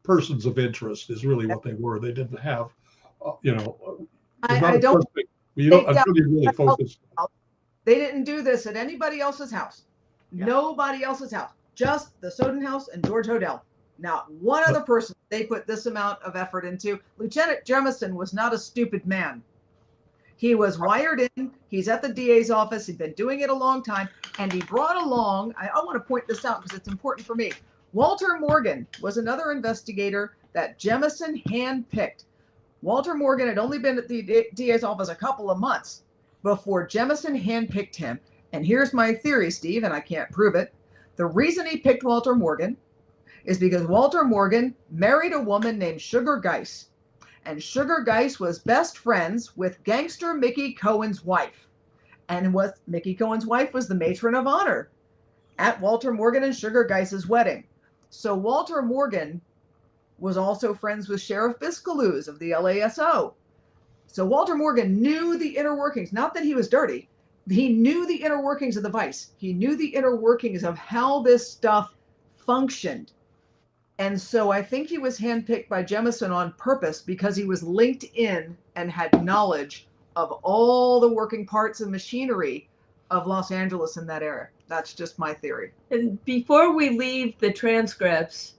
persons of interest is really what they were. They didn't have, I don't. Until you really focus. They didn't do this at anybody else's house. Yeah. Nobody else's house. Just the Soden House and George Hodel. Not one other person they put this amount of effort into. Lieutenant Jemison was not a stupid man. He was wired in. He's at the DA's office. He'd been doing it a long time. And he brought along, I want to point this out because it's important for me. Walter Morgan was another investigator that Jemison handpicked. Walter Morgan had only been at the DA's office a couple of months before Jemison handpicked him. And here's my theory, Steve, and I can't prove it. The reason he picked Walter Morgan is because Walter Morgan married a woman named Sugar Geis. And Sugar Geis was best friends with gangster Mickey Cohen's wife. And Mickey Cohen's wife was the matron of honor at Walter Morgan and Sugar Geis's wedding. So Walter Morgan was also friends with Sheriff Biscaluz of the LASO. So Walter Morgan knew the inner workings, not that he was dirty. He knew the inner workings of the vice. He knew the inner workings of how this stuff functioned. And so I think he was handpicked by Jemison on purpose because he was linked in and had knowledge of all the working parts and machinery of Los Angeles in that era. That's just my theory. And before we leave the transcripts,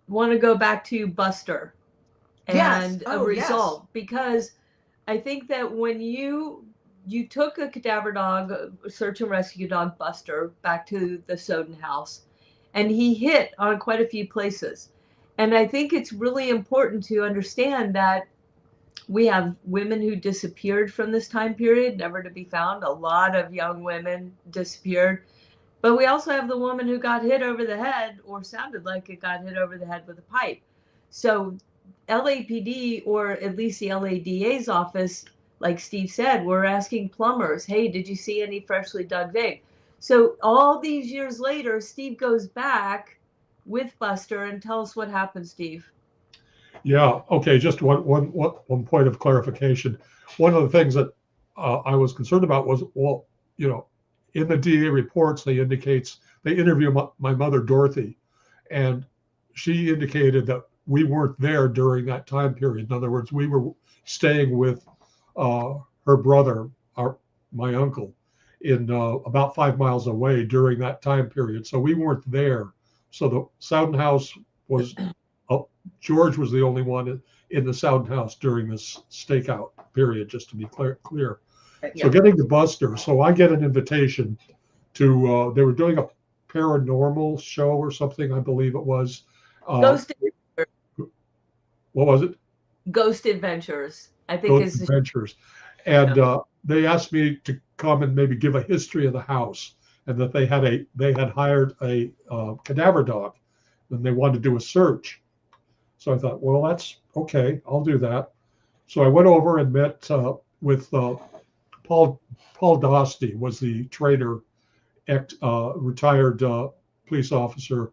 want to go back to Buster and a result, because I think that when you took a cadaver dog, a search and rescue dog, Buster, back to the Soden house, and he hit on quite a few places. And I think it's really important to understand that we have women who disappeared from this time period, never to be found. A lot of young women disappeared. But we also have the woman who got hit over the head, or sounded like it got hit over the head with a pipe. So LAPD, or at least the LADA's office, like Steve said, we're asking plumbers, hey, did you see any freshly dug dig? So all these years later, Steve goes back with Buster and tell us what happened, Steve. Yeah. Okay. Just one point of clarification. One of the things that I was concerned about was, well, you know, in the DA reports, they interview my mother, Dorothy, and she indicated that we weren't there during that time period. In other words, we were staying with her brother, my uncle, in about 5 miles away during that time period. So we weren't there. So the Souden house was, George was the only one in the Souden house during this stakeout period, just to be clear. So getting to Buster, so I get an invitation to, they were doing a paranormal show or something, I believe it was. Ghost what was it? Ghost Adventures, I think. Ghost Adventures. And they asked me to come and maybe give a history of the house, and that they had hired a cadaver dog, and they wanted to do a search. So I thought, well, that's okay, I'll do that. So I went over and met with Paul Dostie, was the trader, retired police officer,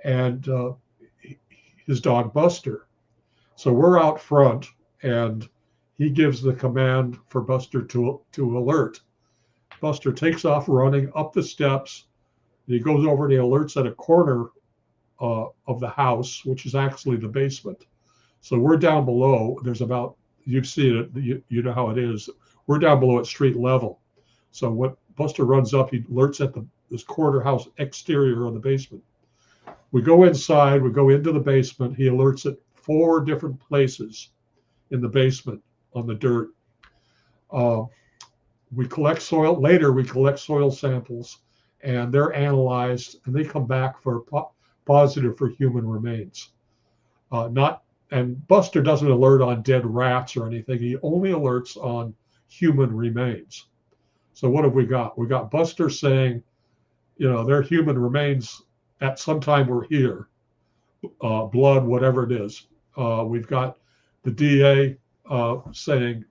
and his dog Buster. So we're out front, and he gives the command for Buster to alert. Buster takes off running up the steps. He goes over and he alerts at a corner of the house, which is actually the basement. So we're down below. There's about, you've seen it, you know how it is. We're down below at street level. So when Buster runs up, he alerts at this corner house exterior of the basement. We go inside, we go into the basement. He alerts at 4 different places in the basement on the dirt. We collect soil. Later, we collect soil samples, and they're analyzed, and they come back for positive for human remains. And Buster doesn't alert on dead rats or anything. He only alerts on human remains. So what have we got? We got Buster saying, you know, their human remains at some time were here, blood, whatever it is. We've got the DA saying,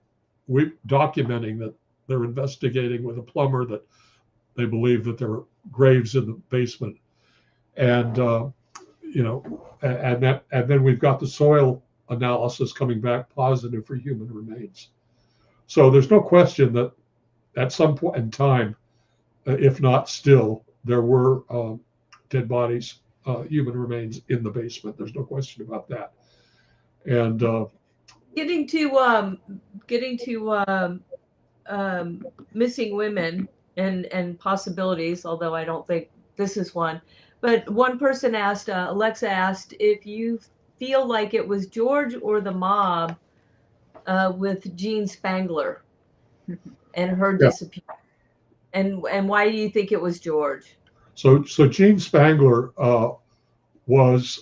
documenting that they're investigating with a plumber, that they believe that there are graves in the basement, and you know, and then we've got the soil analysis coming back positive for human remains. So there's no question that at some point in time, if not still, there were dead bodies, human remains in the basement. There's no question about that. And getting to missing women and possibilities, although I don't think This is one. But one person asked, Alexa asked, if you feel like it was George or the mob with Jean Spangler and her disappearance. And why do you think it was George? So Jean Spangler was,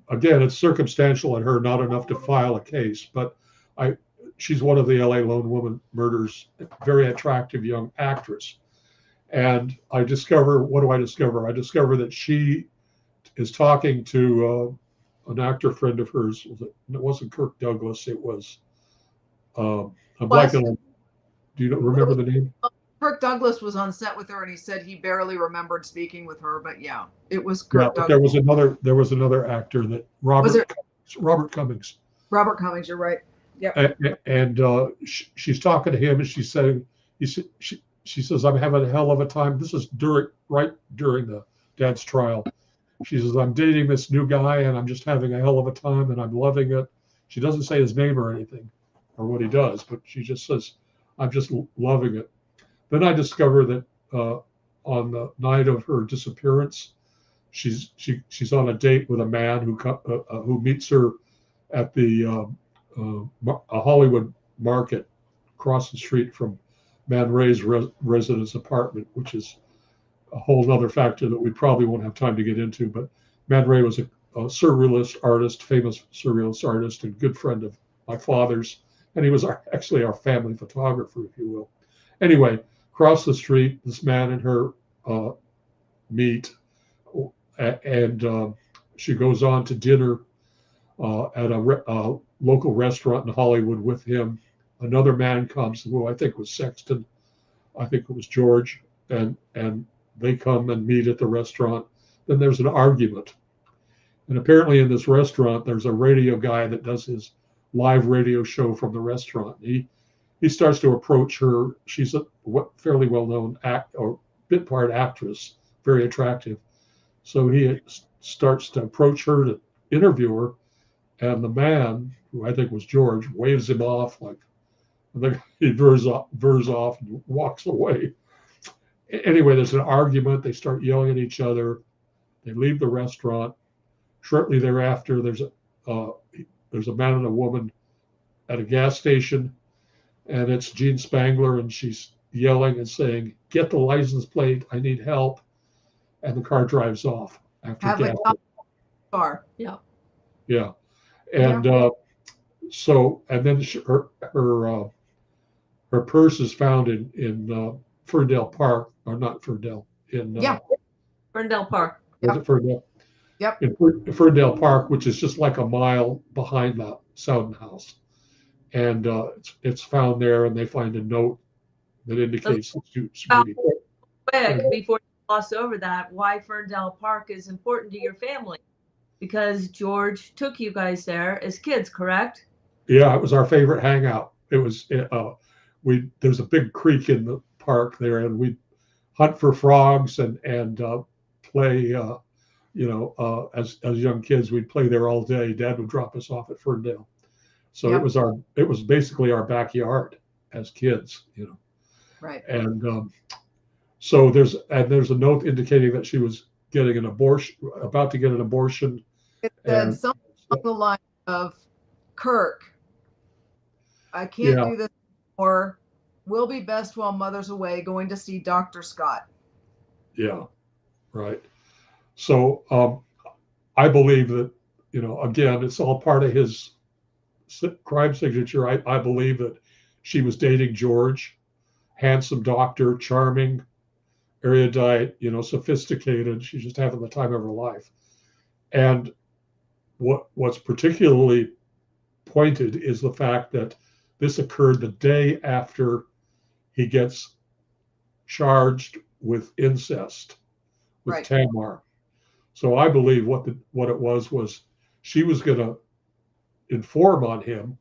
again, it's circumstantial in her, not enough to file a case, but she's one of the LA Lone Woman murders, very attractive young actress. And I discover, what do I discover? I discover that she is talking to an actor friend of hers. It wasn't Kirk Douglas. It was, I'm blanking on, do you remember the name? Kirk Douglas was on set with her, and he said he barely remembered speaking with her. But yeah, it was Kirk Douglas. There was another actor that Robert Cummings. Robert Cummings, you're right. Yeah. And she's talking to him, and she's saying, she says, "I'm having a hell of a time." This is right during the dad's trial. She says, "I'm dating this new guy, and I'm just having a hell of a time, and I'm loving it." She doesn't say his name or anything, or what he does, but she just says, "I'm just loving it." Then I discover that on the night of her disappearance, she's on a date with a man who meets her at the a Hollywood market across the street from Man Ray's residence apartment, which is a whole other factor that we probably won't have time to get into. But Man Ray was a surrealist artist, famous surrealist artist, and good friend of my father's, and he was actually our family photographer, if you will. Anyway, across the street, this man and her meet, and she goes on to dinner at a local restaurant in Hollywood with him. Another man comes, who I think was Sexton. I think it was George, and they come and meet at the restaurant. Then there's an argument, and apparently in this restaurant, there's a radio guy that does his live radio show from the restaurant. He starts to approach her. She's a fairly well-known bit part actress, very attractive. So he starts to approach her to interview her, and the man, who I think was George, waves him off, like, and then he veers off and walks away. Anyway, there's an argument. They start yelling at each other. They leave the restaurant. Shortly thereafter, there's a man and a woman at a gas station, and it's Jean Spangler, and she's yelling and saying, "Get the license plate, I need help." And the car drives off after gas. Car. Yeah. Yeah. And and then her purse is found in Ferndale Park, or not Ferndale, Ferndale Park. Was it Ferndale? Yep. In Ferndale Park, which is just like a mile behind the Souden House. And it's found there, and they find a note that indicates that before you gloss over that, why Ferndale Park is important to your family, because George took you guys there as kids, correct? Yeah, it was our favorite hangout. It was there's a big creek in the park there, and we'd hunt for frogs and play. As young kids, we'd play there all day. Dad would drop us off at Ferndale. So it was basically our backyard as kids, Right. And so there's a note indicating that she was getting an abortion, about to get an abortion. It said something along the line of, "Kirk, I can't do this anymore. We'll be best while Mother's away, going to see Dr. Scott." Yeah, right. So I believe that, again, it's all part of his crime signature. I believe that she was dating George, handsome doctor, charming, erudite, sophisticated. She's just having the time of her life. And what's particularly pointed is the fact that this occurred the day after he gets charged with incest with Tamar. So I believe what it was she was going to inform on him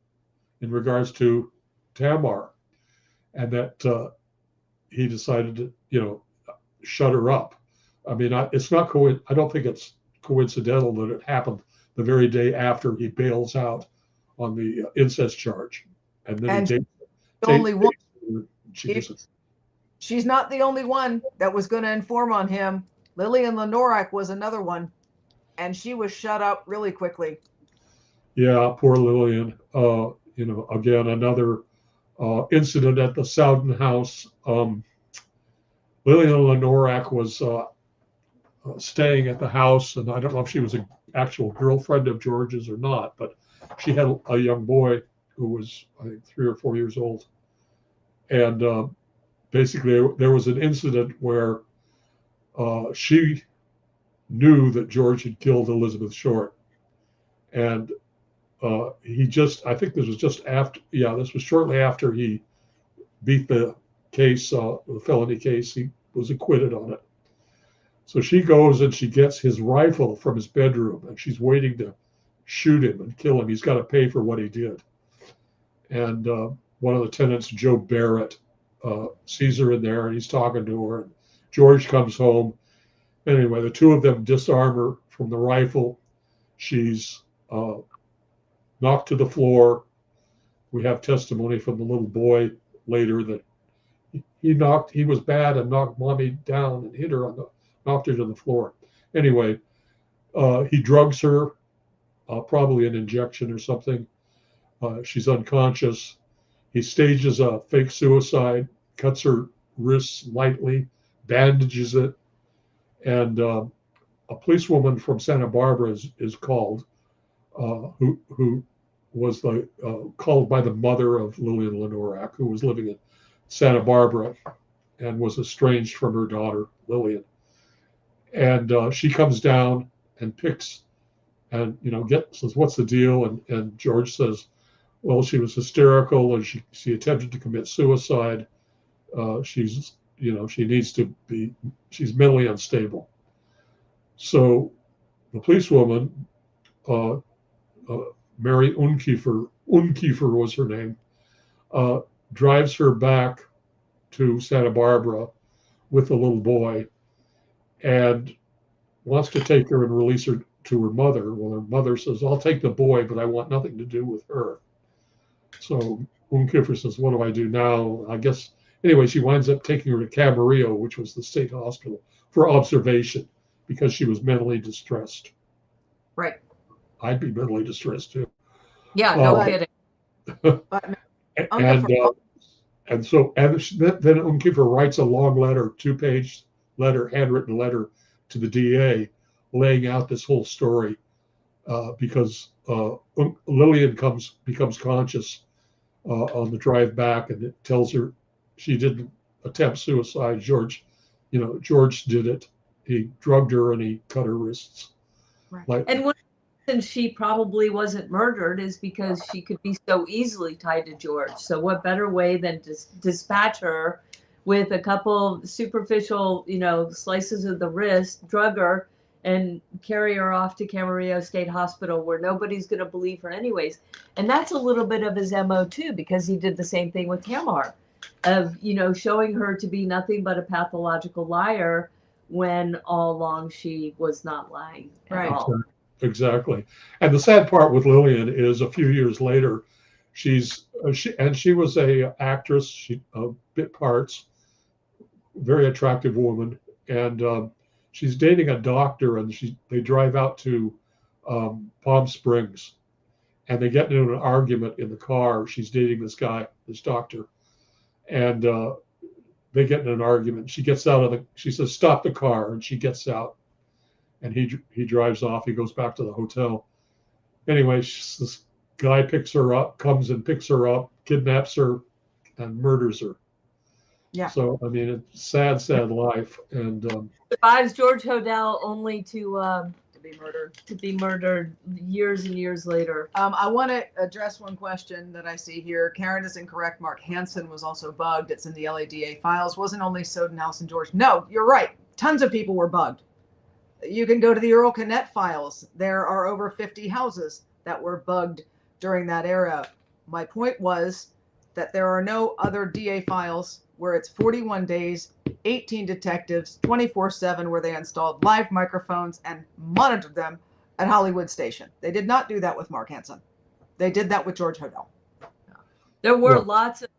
in regards to Tamar, and that he decided to, shut her up. I mean, it's not I don't think it's coincidental that it happened the very day after he bails out on the incest charge, and then he dates only one. she's not the only one that was going to inform on him. Lillian Lenorak was another one, and she was shut up really quickly. Yeah, poor Lillian. Again, another incident at the Sowden house. Lillian Lenorak was staying at the house, and I don't know if she was an actual girlfriend of George's or not, but she had a young boy who was, I think, 3 or 4 years old. And basically, there was an incident where she knew that George had killed Elizabeth Short. And I think this was just after, this was shortly after he beat the case, the felony case. He was acquitted on it. So she goes and she gets his rifle from his bedroom, and she's waiting to shoot him and kill him. He's got to pay for what he did. And one of the tenants, Joe Barrett, sees her in there, and he's talking to her. And George comes home. Anyway, the two of them disarm her from the rifle. She's knocked to the floor. We have testimony from the little boy later that he was bad and knocked mommy down and hit her knocked her to the floor. Anyway, he drugs her, probably an injection or something. She's unconscious. He stages a fake suicide, cuts her wrists lightly, bandages it, and a policewoman from Santa Barbara is called, who was called by the mother of Lillian Lenorak, who was living in Santa Barbara and was estranged from her daughter, Lillian. And she comes down and picks and, says, "What's the deal?" And George says, "Well, she was hysterical and she attempted to commit suicide. She's mentally unstable." So the policewoman, Mary Unkiefer was her name, drives her back to Santa Barbara with the little boy and wants to take her and release her to her mother. Well, her mother says, "I'll take the boy, but I want nothing to do with her." So Unkiefer says, "What do I do now?" I guess, anyway, she winds up taking her to Camarillo, which was the state hospital, for observation because she was mentally distressed. Right. I'd be mentally distressed too. Yeah, no kidding. And then Unkiefer writes a long letter, 2-page letter, handwritten letter to the DA, laying out this whole story because Lillian becomes conscious on the drive back, and it tells her she didn't attempt suicide. George did it. He drugged her and he cut her wrists. Right. And one reason she probably wasn't murdered is because she could be so easily tied to George. So what better way than to dispatch her with a couple superficial, slices of the wrist, drug her, and carry her off to Camarillo State Hospital where nobody's going to believe her anyways. And that's a little bit of his MO too, because he did the same thing with Tamar, of, showing her to be nothing but a pathological liar when all along she was not lying at all. Exactly. And the sad part with Lillian is a few years later, she was a actress, she bit parts, very attractive woman, and she's dating a doctor, and they drive out to Palm Springs, and they get into an argument in the car. She's dating this guy, this doctor, and they get in an argument. She gets out she says, "Stop the car," and she gets out, and he drives off. He goes back to the hotel. Anyway, this guy comes and picks her up, kidnaps her, and murders her. Yeah. So, I mean, it's sad life. And survives George Hodel only to be murdered years and years later. I want to address one question that I see here. Karen is incorrect. Mark Hansen was also bugged. It's in the LADA files. Wasn't only Sowden House and George. No, you're right. Tons of people were bugged. You can go to the Earl Canet files. There are over 50 houses that were bugged during that era. My point was that there are no other DA files where it's 41 days, 18 detectives, 24/7, where they installed live microphones and monitored them at Hollywood Station. They did not do that with Mark Hansen. They did that with George Hodel. There were lots of,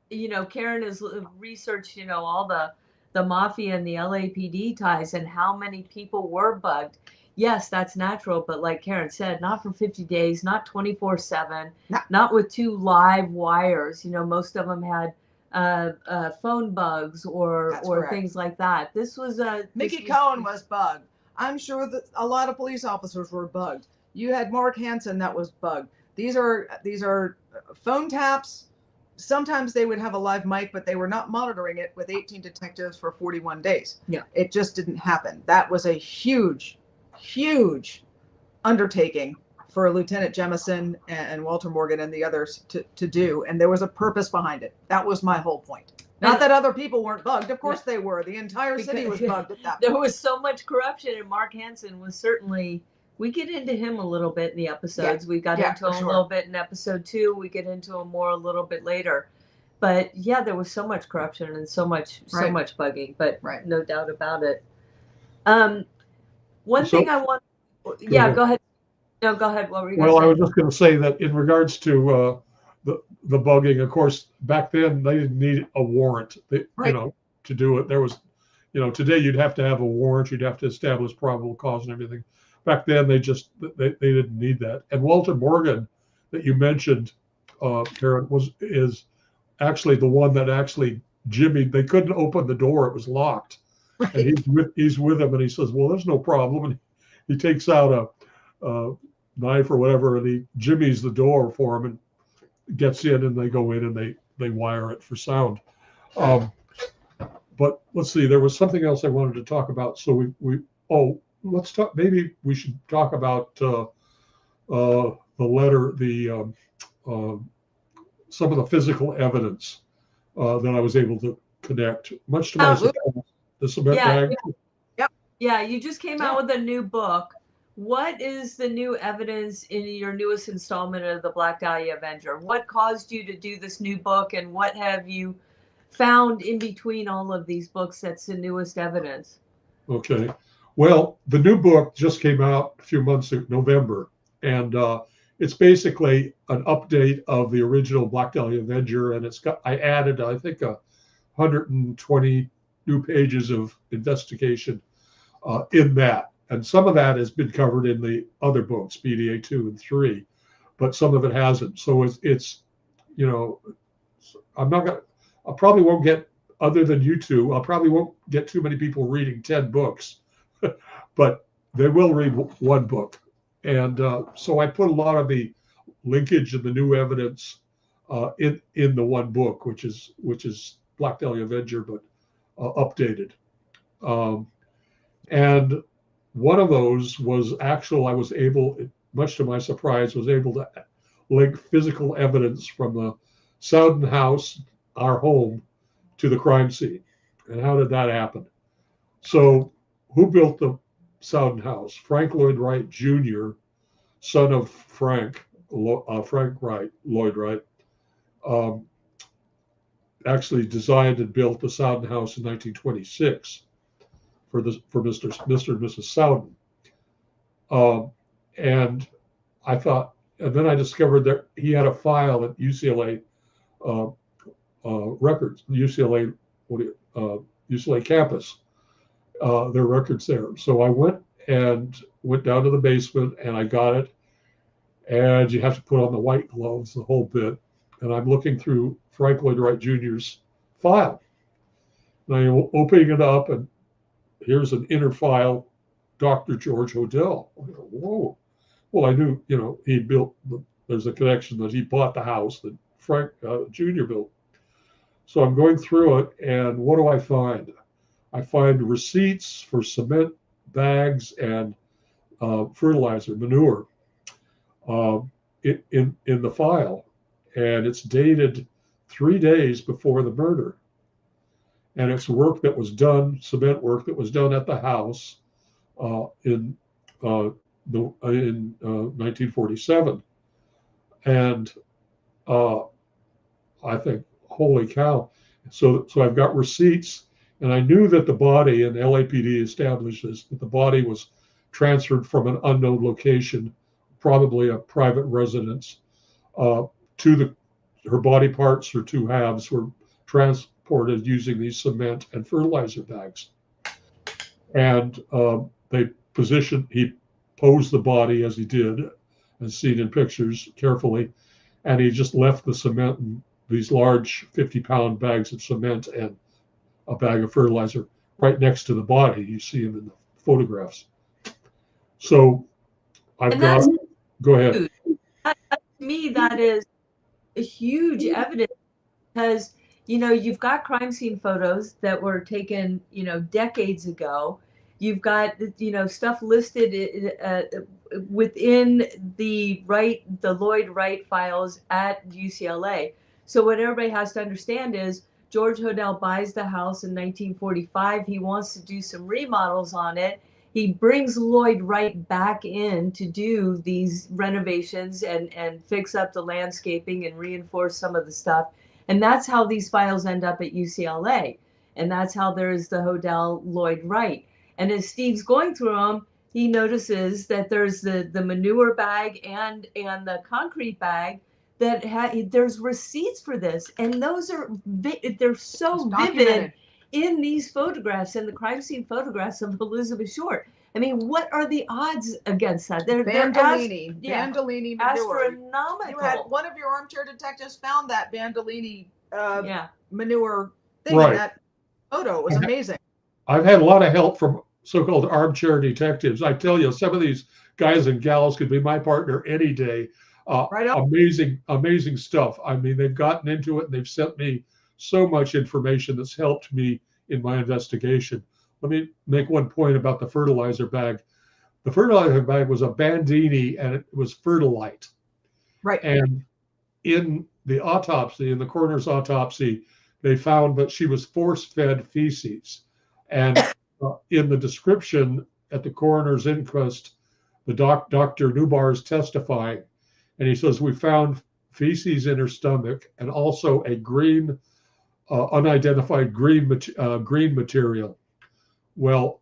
Karen has researched, all the the mafia and the LAPD ties and how many people were bugged. Yes, that's natural, but like Karen said, not for 50 days, not 24/7, not with 2 live wires. Most of them had phone bugs or things like that. This was Mickey Cohen was bugged. I'm sure that a lot of police officers were bugged. You had Mark Hansen that was bugged. These are phone taps. Sometimes they would have a live mic, but they were not monitoring it with 18 detectives for 41 days. Yeah. It just didn't happen. That was a huge undertaking for Lieutenant Jemison and Walter Morgan and the others to do. And there was a purpose behind it. That was my whole point. Not that other people weren't bugged. Of course they were. The entire city was bugged at that point. There was so much corruption, and Mark Hansen was certainly, we get into him a little bit in the episodes. We got into him a little bit in episode 2. We get into him more a little bit later. But yeah, there was so much corruption and so much bugging, but no doubt about it. One thing I want, go ahead. No, go ahead. What were you going to say? Well, I was just going to say that in regards to the bugging, of course, back then they didn't need a warrant, to do it. There was, today you'd have to have a warrant, you'd have to establish probable cause and everything. Back then they didn't need that. And Walter Morgan that you mentioned, Karen, is actually the one that Jimmy, they couldn't open the door, it was locked. Right. And he's with him and he says, well, there's no problem. And he takes out a knife or whatever and he jimmies the door for him and gets in, and they go in and they wire it for sound. But let's see, there was something else I wanted to talk about. So let's talk, maybe we should talk about the letter, some of the physical evidence that I was able to connect, much to my surprise. The cement bag. Yeah, you just came out with a new book. What is the new evidence in your newest installment of the Black Dahlia Avenger? What caused you to do this new book, and what have you found in between all of these books that's the newest evidence? Okay. Well, the new book just came out a few months ago, November, and it's basically an update of the original Black Dahlia Avenger, and I added, I think, 120 new pages of investigation in that. And some of that has been covered in the other books, BDA 2 and 3, but some of it hasn't. So it's I probably won't get, other than you two, I probably won't get too many people reading 10 books, but they will read one book. And so I put a lot of the linkage and the new evidence in the one book, which is Black Dahlia Avenger, but updated. And one of those was I was able, much to my surprise, was able to link physical evidence from the Sowden house, our home, to the crime scene. And how did that happen? So who built the Sowden house? Frank Lloyd Wright Jr., son of Frank Wright, Lloyd Wright, actually designed and built the Sowden house in 1926. For Mr. and Mrs. Sowden. And I thought, and then I discovered that he had a file at UCLA records, UCLA campus, their records there. So I went down to the basement and I got it. And you have to put on the white gloves, the whole bit. And I'm looking through Frank Lloyd Wright Jr.'s file. And I'm opening it up, and here's an inner file, Dr. George Hodel. Whoa. Well, I knew, he built, there's a connection that he bought the house that Frank Jr. built. So I'm going through it, and what do I find? I find receipts for cement bags and fertilizer, manure, in the file. And it's dated 3 days before the murder. And it's work that was done, cement work that was done at the house in 1947. And I think, holy cow. So I've got receipts, and I knew that the body, and LAPD established this, that the body was transferred from an unknown location, probably a private residence, her body parts, her 2 halves were transported using these cement and fertilizer bags. And he posed the body as he did, as seen in pictures carefully, and he just left the cement and these large 50-pound bags of cement and a bag of fertilizer right next to the body. You see him in the photographs. So go ahead. To me, that is a huge evidence, because, you know, you've got crime scene photos that were taken, you know, decades ago. You've got, you know, stuff listed within the Lloyd Wright files at UCLA. So what everybody has to understand is George Hodel buys the house in 1945. He wants to do some remodels on it. He brings Lloyd Wright back in to do these renovations and fix up the landscaping and reinforce some of the stuff. And that's how these files end up at UCLA. And that's how there's the Hodel Lloyd Wright. And as Steve's going through them, he notices that there's the manure bag and the concrete bag that there's receipts for this. And those are, they're so vivid in these photographs and the crime scene photographs of Elizabeth Short. I mean, what are the odds against that? Bandolini manure. Astronomical. You had one of your armchair detectives found that Bandolini manure thing in that photo. It was amazing. I've had a lot of help from so-called armchair detectives. I tell you, some of these guys and gals could be my partner any day. Amazing stuff. I mean, they've gotten into it and they've sent me so much information that's helped me in my investigation. Let me make one point about the fertilizer bag. The fertilizer bag was a Bandini and it was Fertilite. Right. And in the autopsy, in the coroner's autopsy, they found that she was force-fed feces. And in the description at the coroner's inquest, the Dr. Newbar is testifying, and he says, we found feces in her stomach and also a green, unidentified green material. Well,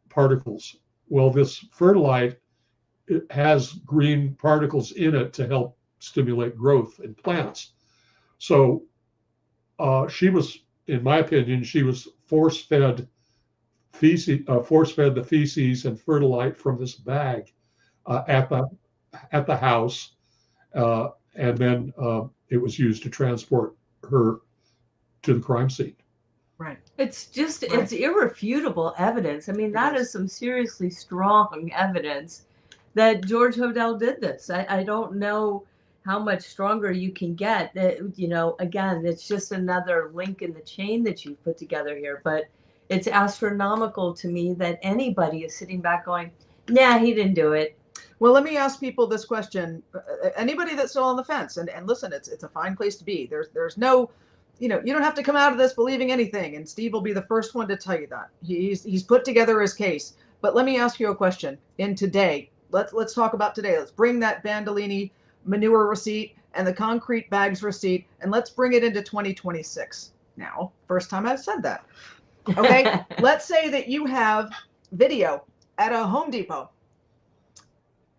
particles. Well, this Fertilite, it has green particles in it to help stimulate growth in plants. So she was, in my opinion, she was force-fed the feces and Fertilite from this bag at the house, and then it was used to transport her to the crime scene. Right. It's irrefutable evidence. I mean, that is some seriously strong evidence that George Hodel did this. I don't know how much stronger you can get. You know, again, it's just another link in the chain that you've put together here. But it's astronomical to me that anybody is sitting back going, nah, he didn't do it. Well, let me ask people this question. Anybody that's still on the fence, and listen, it's a fine place to be. There's no, you know, you don't have to come out of this believing anything, and Steve will be the first one to tell you that. He's put together his case. But let me ask you a question. In today, let's talk about today. Let's bring that Bandolini manure receipt and the concrete bags receipt, and let's bring it into 2026. Now, first time I've said that. Okay, let's say that you have video at a Home Depot.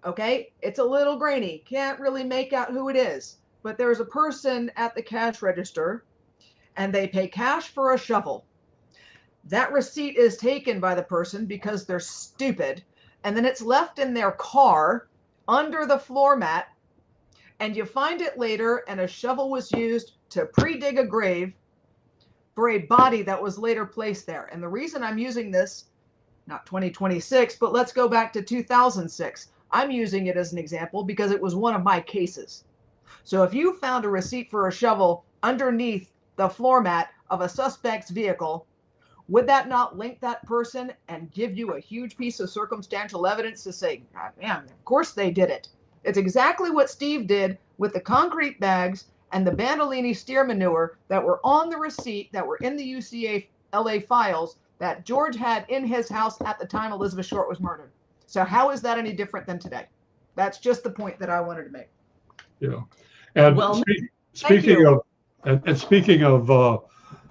Okay, it's a little grainy. Can't really make out who it is. But there's a person at the cash register and they pay cash for a shovel. That receipt is taken by the person because they're stupid. And then it's left in their car under the floor mat. And you find it later and a shovel was used to pre-dig a grave for a body that was later placed there. And the reason I'm using this, not 2026, but let's go back to 2006. I'm using it as an example because it was one of my cases. So if you found a receipt for a shovel underneath the floor mat of a suspect's vehicle, would that not link that person and give you a huge piece of circumstantial evidence to say, God, man, of course they did it? It's exactly what Steve did with the concrete bags and the Bandolini steer manure that were on the receipt that were in the UCLA files that George had in his house at the time Elizabeth Short was murdered. So how is that any different than today? That's just the point that I wanted to make. Yeah. And well, speaking of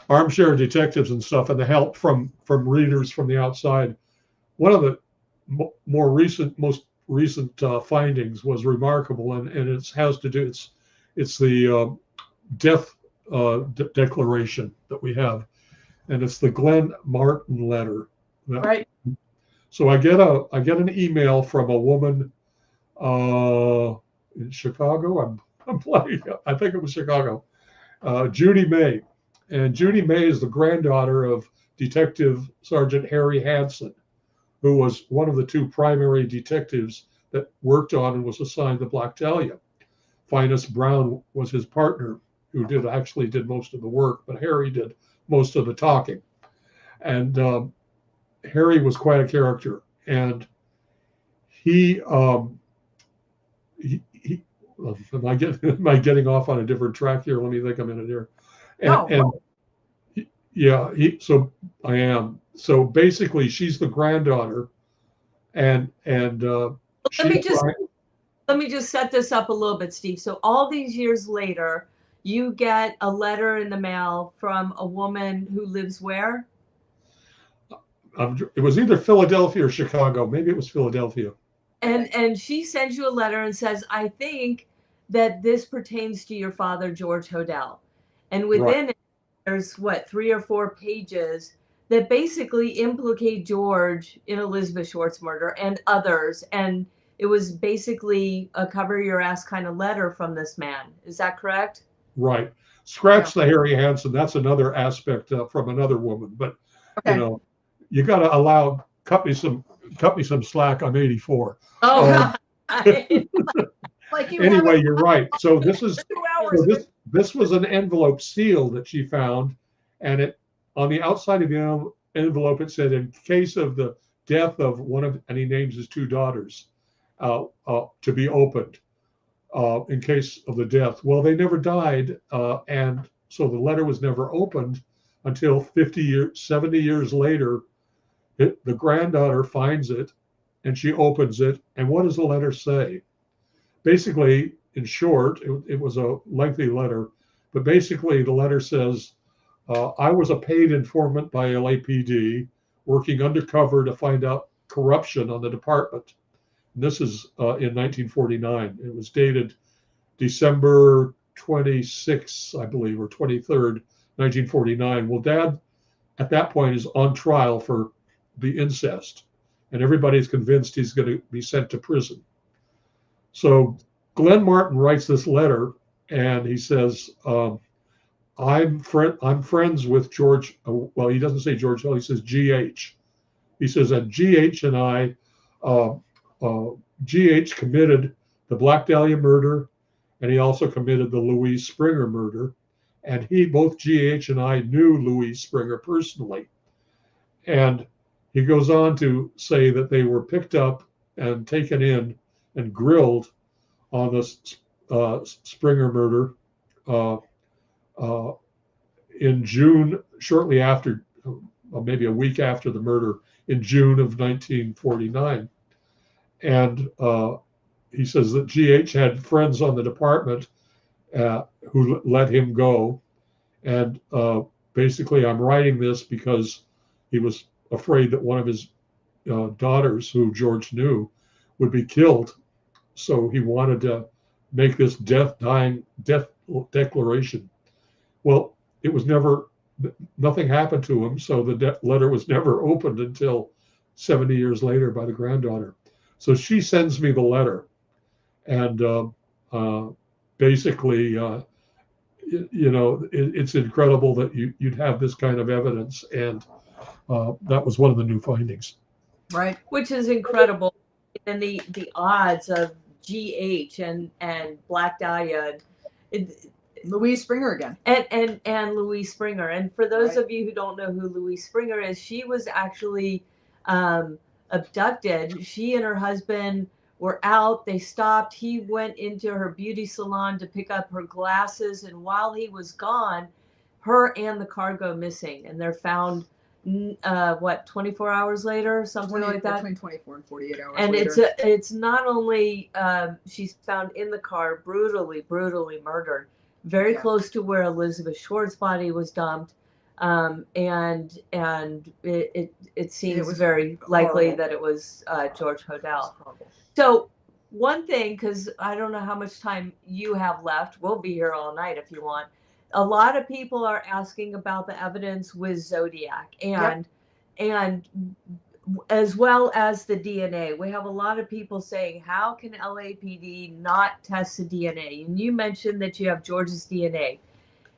armchair detectives and stuff and the help from readers from the outside, one of the most recent findings was remarkable, and it has to do, it's the death declaration that we have, and it's the Glenn Martin letter. Right. So I get an email from a woman in Chicago. I'm playing. I think it was Chicago. Judy May, and Judy May is the granddaughter of Detective Sergeant Harry Hansen, who was one of the two primary detectives that worked on and was assigned the Black Dahlia. Finus Brown was his partner, who actually did most of the work, but Harry did most of the talking. And Harry was quite a character, and he am I getting off on a different track here? Let me think a minute here. So I am. So basically, she's the granddaughter, and let me just set this up a little bit, Steve. So all these years later, you get a letter in the mail from a woman who lives where? It was either Philadelphia or Chicago. Maybe it was Philadelphia. And she sends you a letter and says, I think that this pertains to your father, George Hodel. And within it, there's 3 or 4 pages that basically implicate George in Elizabeth Short's murder and others. And it was basically a cover your ass kind of letter from this man. Is that correct? Right. Scratch the Harry Hansen. That's another aspect from another woman. But you got to cut me some slack. I'm 84. Oh, anyway, you're right. So this was an envelope seal that she found, and it on the outside of the envelope it said, in case of the death of one of, and he names his 2 daughters, to be opened in case of the death. Well, they never died, and so the letter was never opened until 70 years later. The granddaughter finds it, and she opens it, and what does the letter say? Basically, in short, it was a lengthy letter, but basically the letter says, I was a paid informant by LAPD working undercover to find out corruption on the department. And this is in 1949. It was dated December 26th, I believe, or 23rd, 1949. Well, Dad, at that point, is on trial for the incest, and everybody's convinced he's going to be sent to prison. So Glenn Martin writes this letter, and he says, I'm friends with George. Well, he doesn't say George Hodel, he says GH. He says that GH and I, GH committed the Black Dahlia murder, and he also committed the Louise Springer murder. And both GH and I knew Louise Springer personally. And he goes on to say that they were picked up and taken in and grilled on the Springer murder in June, shortly after, maybe a week after the murder, in June of 1949. And he says that GH had friends on the department who let him go. And basically, I'm writing this because he was afraid that one of his daughters, who George knew, would be killed. So he wanted to make this death declaration. Well, it was nothing happened to him. So the letter was never opened until 70 years later by the granddaughter. So she sends me the letter. And basically, it's incredible that you'd have this kind of evidence. And that was one of the new findings. Right. Which is incredible. And the odds of GH and Black Dahlia, Louise Springer again. And Louise Springer. And for those of you who don't know who Louise Springer is, she was actually abducted. She and her husband were out. They stopped. He went into her beauty salon to pick up her glasses. And while he was gone, her and the car go missing. And they're found 24 hours later, something like that, between 24 and 48 hours and later. It's not only she's found in the car, brutally murdered, very close to where Elizabeth Short's body was dumped, and it seems very likely that it was George Hodel. So one thing, because I don't know how much time you have left, we'll be here all night if you want. a lot of people are asking about the evidence with Zodiac and as well as the DNA. We have a lot of people saying, how can LAPD not test the DNA? And you mentioned that you have George's DNA.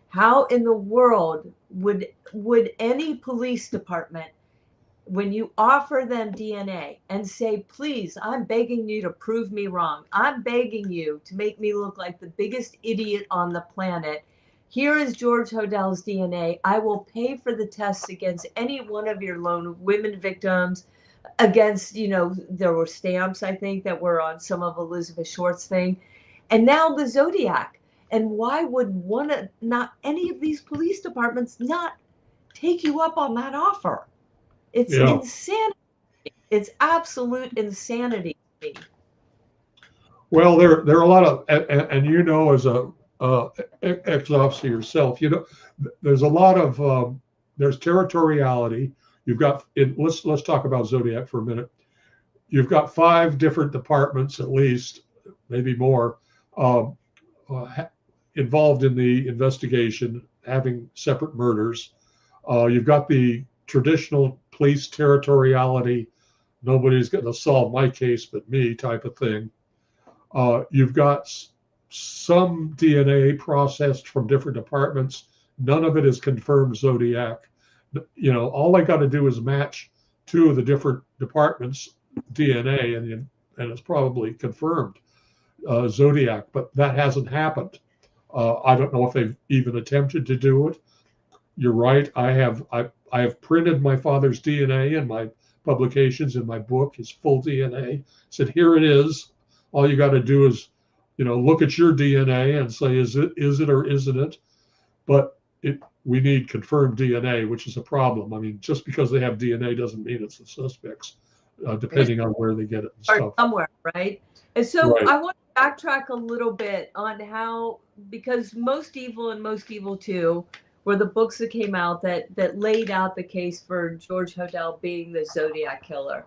How in the world would any police department, when you offer them DNA and say, please, I'm begging you to prove me wrong. I'm begging you to make me look like the biggest idiot on the planet. Here is George Hodel's DNA. I will pay for the tests against any one of your lone women victims, against, there were stamps, I think, that were on some of Elizabeth Short's thing. And now the Zodiac. And why would not any of these police departments not take you up on that offer? It's insanity. It's absolute insanity to me. Well, there are a lot of, and as a ex-officer yourself, there's a lot of there's territoriality. You've got let's talk about Zodiac for a minute. You've got 5 different departments, at least, maybe more, involved in the investigation, having separate murders. You've got the traditional police territoriality, nobody's going to solve my case but me type of thing. You've got some DNA processed from different departments. None of it is confirmed Zodiac. All I got to do is match 2 of the different departments' DNA, and it's probably confirmed Zodiac. But that hasn't happened. I don't know if they've even attempted to do it. You're right. I have printed my father's DNA in my publications, in my book, his full DNA. Said, here it is. All you got to do is, look at your DNA and say, is it or isn't it? But we need confirmed DNA, which is a problem. I mean, just because they have DNA doesn't mean it's the suspects, depending on where they get it and stuff. Somewhere, right? And so I want to backtrack a little bit on how, because Most Evil and Most Evil 2 were the books that came out that laid out the case for George Hodel being the Zodiac killer.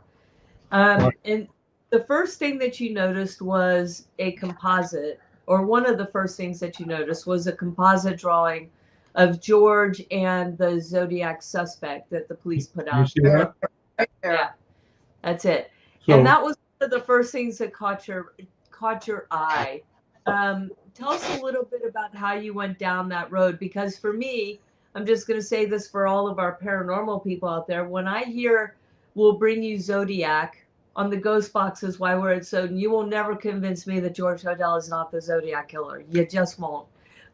And the first thing that you noticed was a composite, or one of the first things that you noticed was a composite drawing of George and the Zodiac suspect that the police put out. You see that? Right there. Yeah, that's it. So, and that was one of the first things that caught your eye. Tell us a little bit about how you went down that road, because for me, I'm just going to say this for all of our paranormal people out there. When I hear we'll bring you Zodiac on the ghost boxes while we're at Soden, you will never convince me that George Hodel is not the Zodiac killer. You just won't.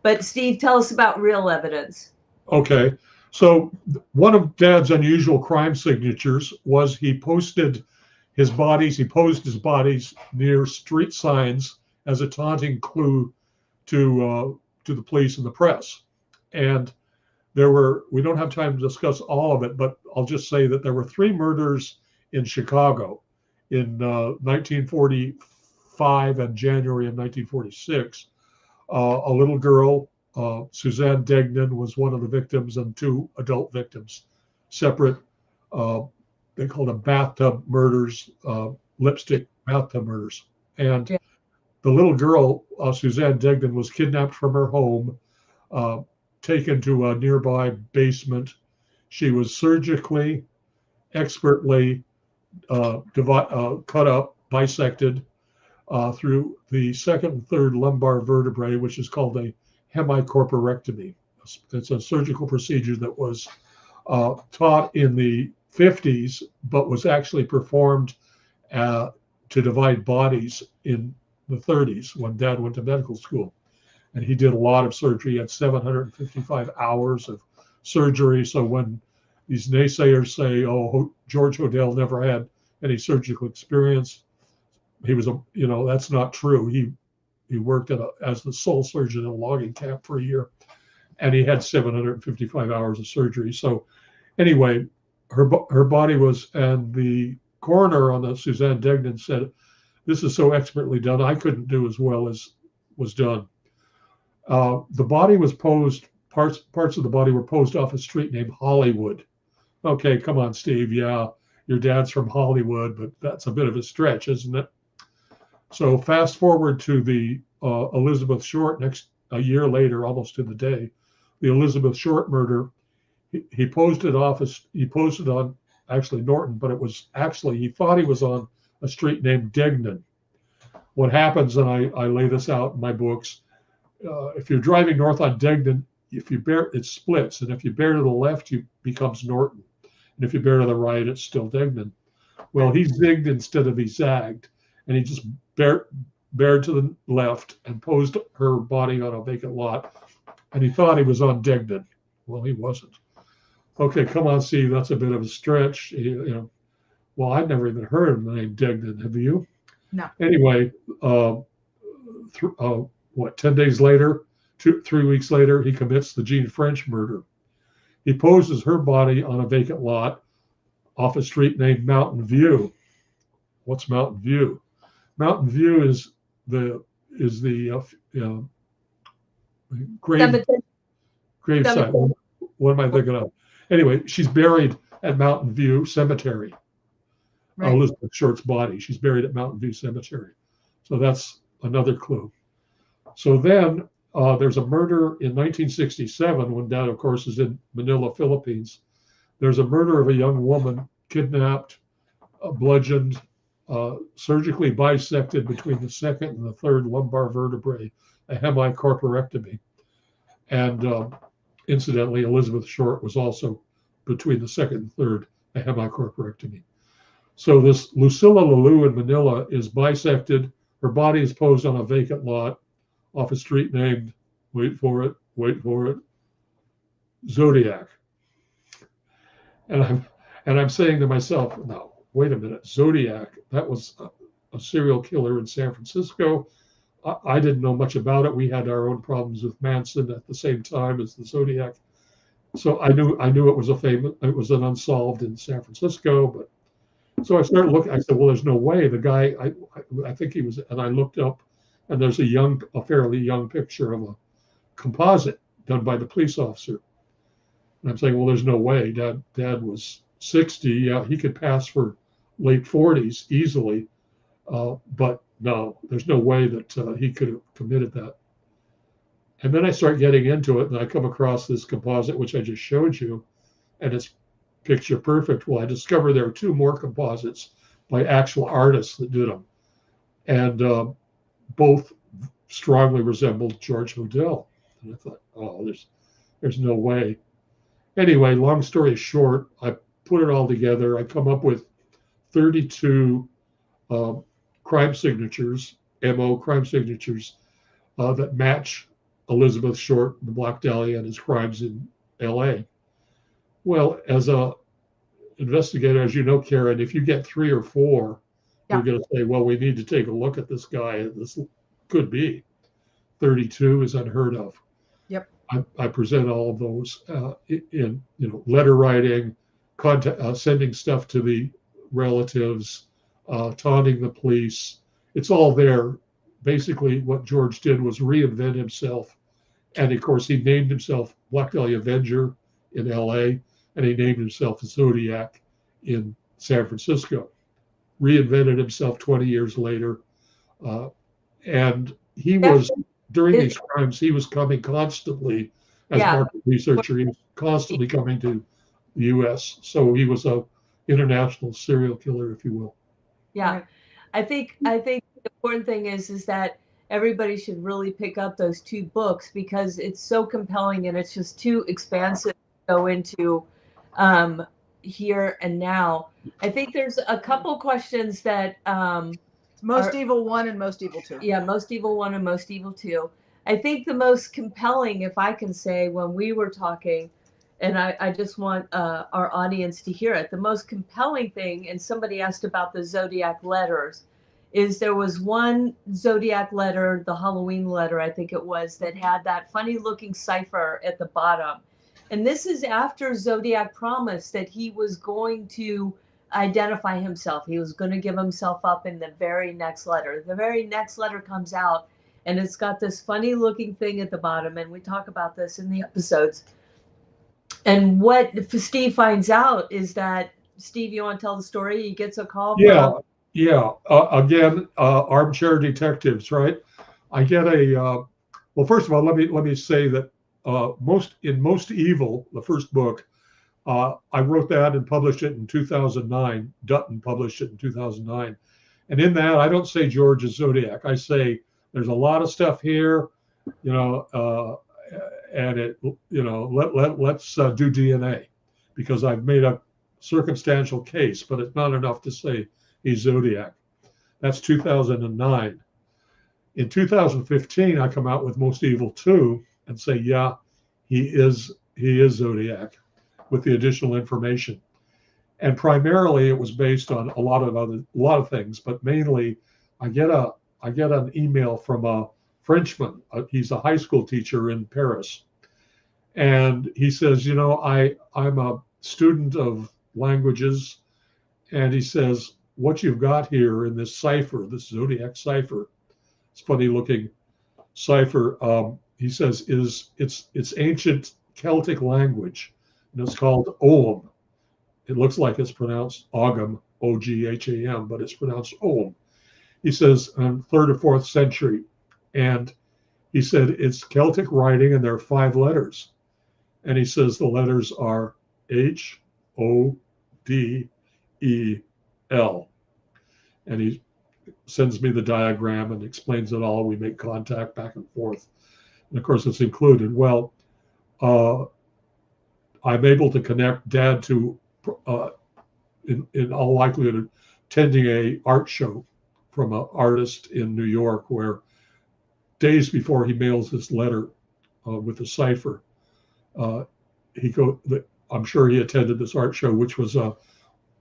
But Steve, tell us about real evidence. Okay. So one of Dad's unusual crime signatures was he posted his bodies. He posed his bodies near street signs as a taunting clue to the police and the press. And we don't have time to discuss all of it, but I'll just say that there were 3 murders in Chicago in 1945 and January of 1946. A little girl, Suzanne Degnan, was one of the victims, and 2 adult victims, separate. They called them bathtub murders, lipstick bathtub murders. And the little girl, Suzanne Degnan, was kidnapped from her home, taken to a nearby basement. She was surgically, expertly cut up, bisected through the 2nd and 3rd lumbar vertebrae, which is called a hemicorporectomy. It's a surgical procedure that was taught in the 50s, but was actually performed to divide bodies in the 30s when Dad went to medical school. And he did a lot of surgery. He had 755 hours of surgery. So when these naysayers say, oh, George Hodel never had any surgical experience, he was that's not true. He worked as the sole surgeon in a logging camp for a year, and he had 755 hours of surgery. So anyway, her body was, and the coroner on the Suzanne Degnan said, this is so expertly done, I couldn't do as well as was done. The body was posed, parts of the body were posed off a street named Hollywood. Okay, come on, Steve. Yeah, your dad's from Hollywood, but that's a bit of a stretch, isn't it? So fast forward to the Elizabeth Short, a year later, almost to the day, the Elizabeth Short murder, he posed it on actually Norton, but it was actually, he thought he was on a street named Degnan. What happens, and I lay this out in my books, if you're driving north on Degnan, if you bear, it splits, and if you bear to the left, it becomes Norton, and if you bear to the right, it's still Degnan. Well, he zigged instead of he zagged, and he just bared to the left and posed her body on a vacant lot, and he thought he was on Degnan. Well, he wasn't. Okay, come on, Steve, that's a bit of a stretch. You know, well, I'd never even heard of the name Degnan. Have you? No. Anyway, 10 days later, 3 weeks later, he commits the Jean French murder. He poses her body on a vacant lot off a street named Mountain View. What's Mountain View? Mountain View is the grave site. What am I thinking of? Anyway, she's buried at Mountain View Cemetery. Right. Elizabeth Short's body. She's buried at Mountain View Cemetery. So that's another clue. So then there's a murder in 1967 when Dad, of course, is in Manila, Philippines. There's a murder of a young woman kidnapped, bludgeoned, surgically bisected between the second and the third lumbar vertebrae, a hemicorporectomy. And incidentally, Elizabeth Short was also between the second and third, a hemicorporectomy. So this Lucilla Lalu in Manila is bisected. Her body is posed on a vacant lot off a street named, wait for it, Zodiac. And I'm saying to myself, no, wait a minute, Zodiac, that was a serial killer in San Francisco. I didn't know much about it. We had our own problems with Manson at the same time as the Zodiac. So I knew it was it was an unsolved in San Francisco, but so I started looking. I said, well, there's no way. The guy, I think he was, and I looked up, and there's a fairly young picture of a composite done by the police officer. And I'm saying, well, there's no way. Dad was 60. Yeah, he could pass for late 40s easily, but no, there's no way that he could have committed that. And then I start getting into it, and I come across this composite, which I just showed you, and it's picture perfect. Well, I discovered there were two more composites by actual artists that did them, and both strongly resembled George Hodel. And I thought, oh, there's no way. Anyway, long story short, I put it all together. I come up with 32 crime signatures, MO crime signatures that match Elizabeth Short, the Black Dahlia, and his crimes in LA. Well, as a investigator, as you know, Karen, if you get 3 or 4, you're going to say, well, we need to take a look at this guy. This could be. 32 is unheard of. Yep. I present all of those in letter writing, sending stuff to the relatives, taunting the police. It's all there. Basically, what George did was reinvent himself. And of course, he named himself Black Dahlia Avenger in LA, and he named himself Zodiac in San Francisco. Reinvented himself 20 years later. And he was, during these crimes, he was coming constantly as market researcher. He was constantly coming to the US. So he was a international serial killer, if you will. Yeah. I think the important thing is that everybody should really pick up those 2 books because it's so compelling and it's just too expansive to go into here and now. I think there's a couple questions that Most Evil 1 and Most Evil 2. Yeah, Most Evil 1 and Most Evil 2. I think the most compelling, if I can say, when we were talking, and I just want our audience to hear it, the most compelling thing, and somebody asked about the Zodiac letters, is there was one Zodiac letter, the Halloween letter, I think it was, that had that funny looking cipher at the bottom. And this is after Zodiac promised that he was going to identify himself. He was going to give himself up in the very next letter. The very next letter comes out, and it's got this funny looking thing at the bottom. And we talk about this in the episodes. And what Steve finds out is that, Steve, you want to tell the story? He gets a call from... Yeah. Again, armchair detectives, right? I get well, first of all, let me say that Most Evil, the first book, I wrote that and published it in 2009. Dutton published it in 2009. And in that, I don't say George is Zodiac. I say there's a lot of stuff here, and let's do DNA, because I've made a circumstantial case, but it's not enough to say he's Zodiac. That's 2009. In 2015, I come out with Most Evil 2 and say, yeah, he is Zodiac, with the additional information. And primarily it was based on a lot of things, but mainly I get an email from a Frenchman. He's a high school teacher in Paris. And he says, I'm a student of languages. And he says, what you've got here in this cipher, this Zodiac cipher, it's funny looking cipher. He says it's ancient Celtic language, and it's called Ogham. It looks like it's pronounced Ogham, Ogham, but it's pronounced Ogham. He says 3rd or 4th century, and he said it's Celtic writing, and there are 5 letters, and he says the letters are Hodel, and he sends me the diagram and explains it all. We make contact back and forth, and of course it's included. Well, I'm able to connect Dad to, in all likelihood, attending a art show from an artist in New York, where days before he mails this letter with the cipher, I'm sure he attended this art show, which was a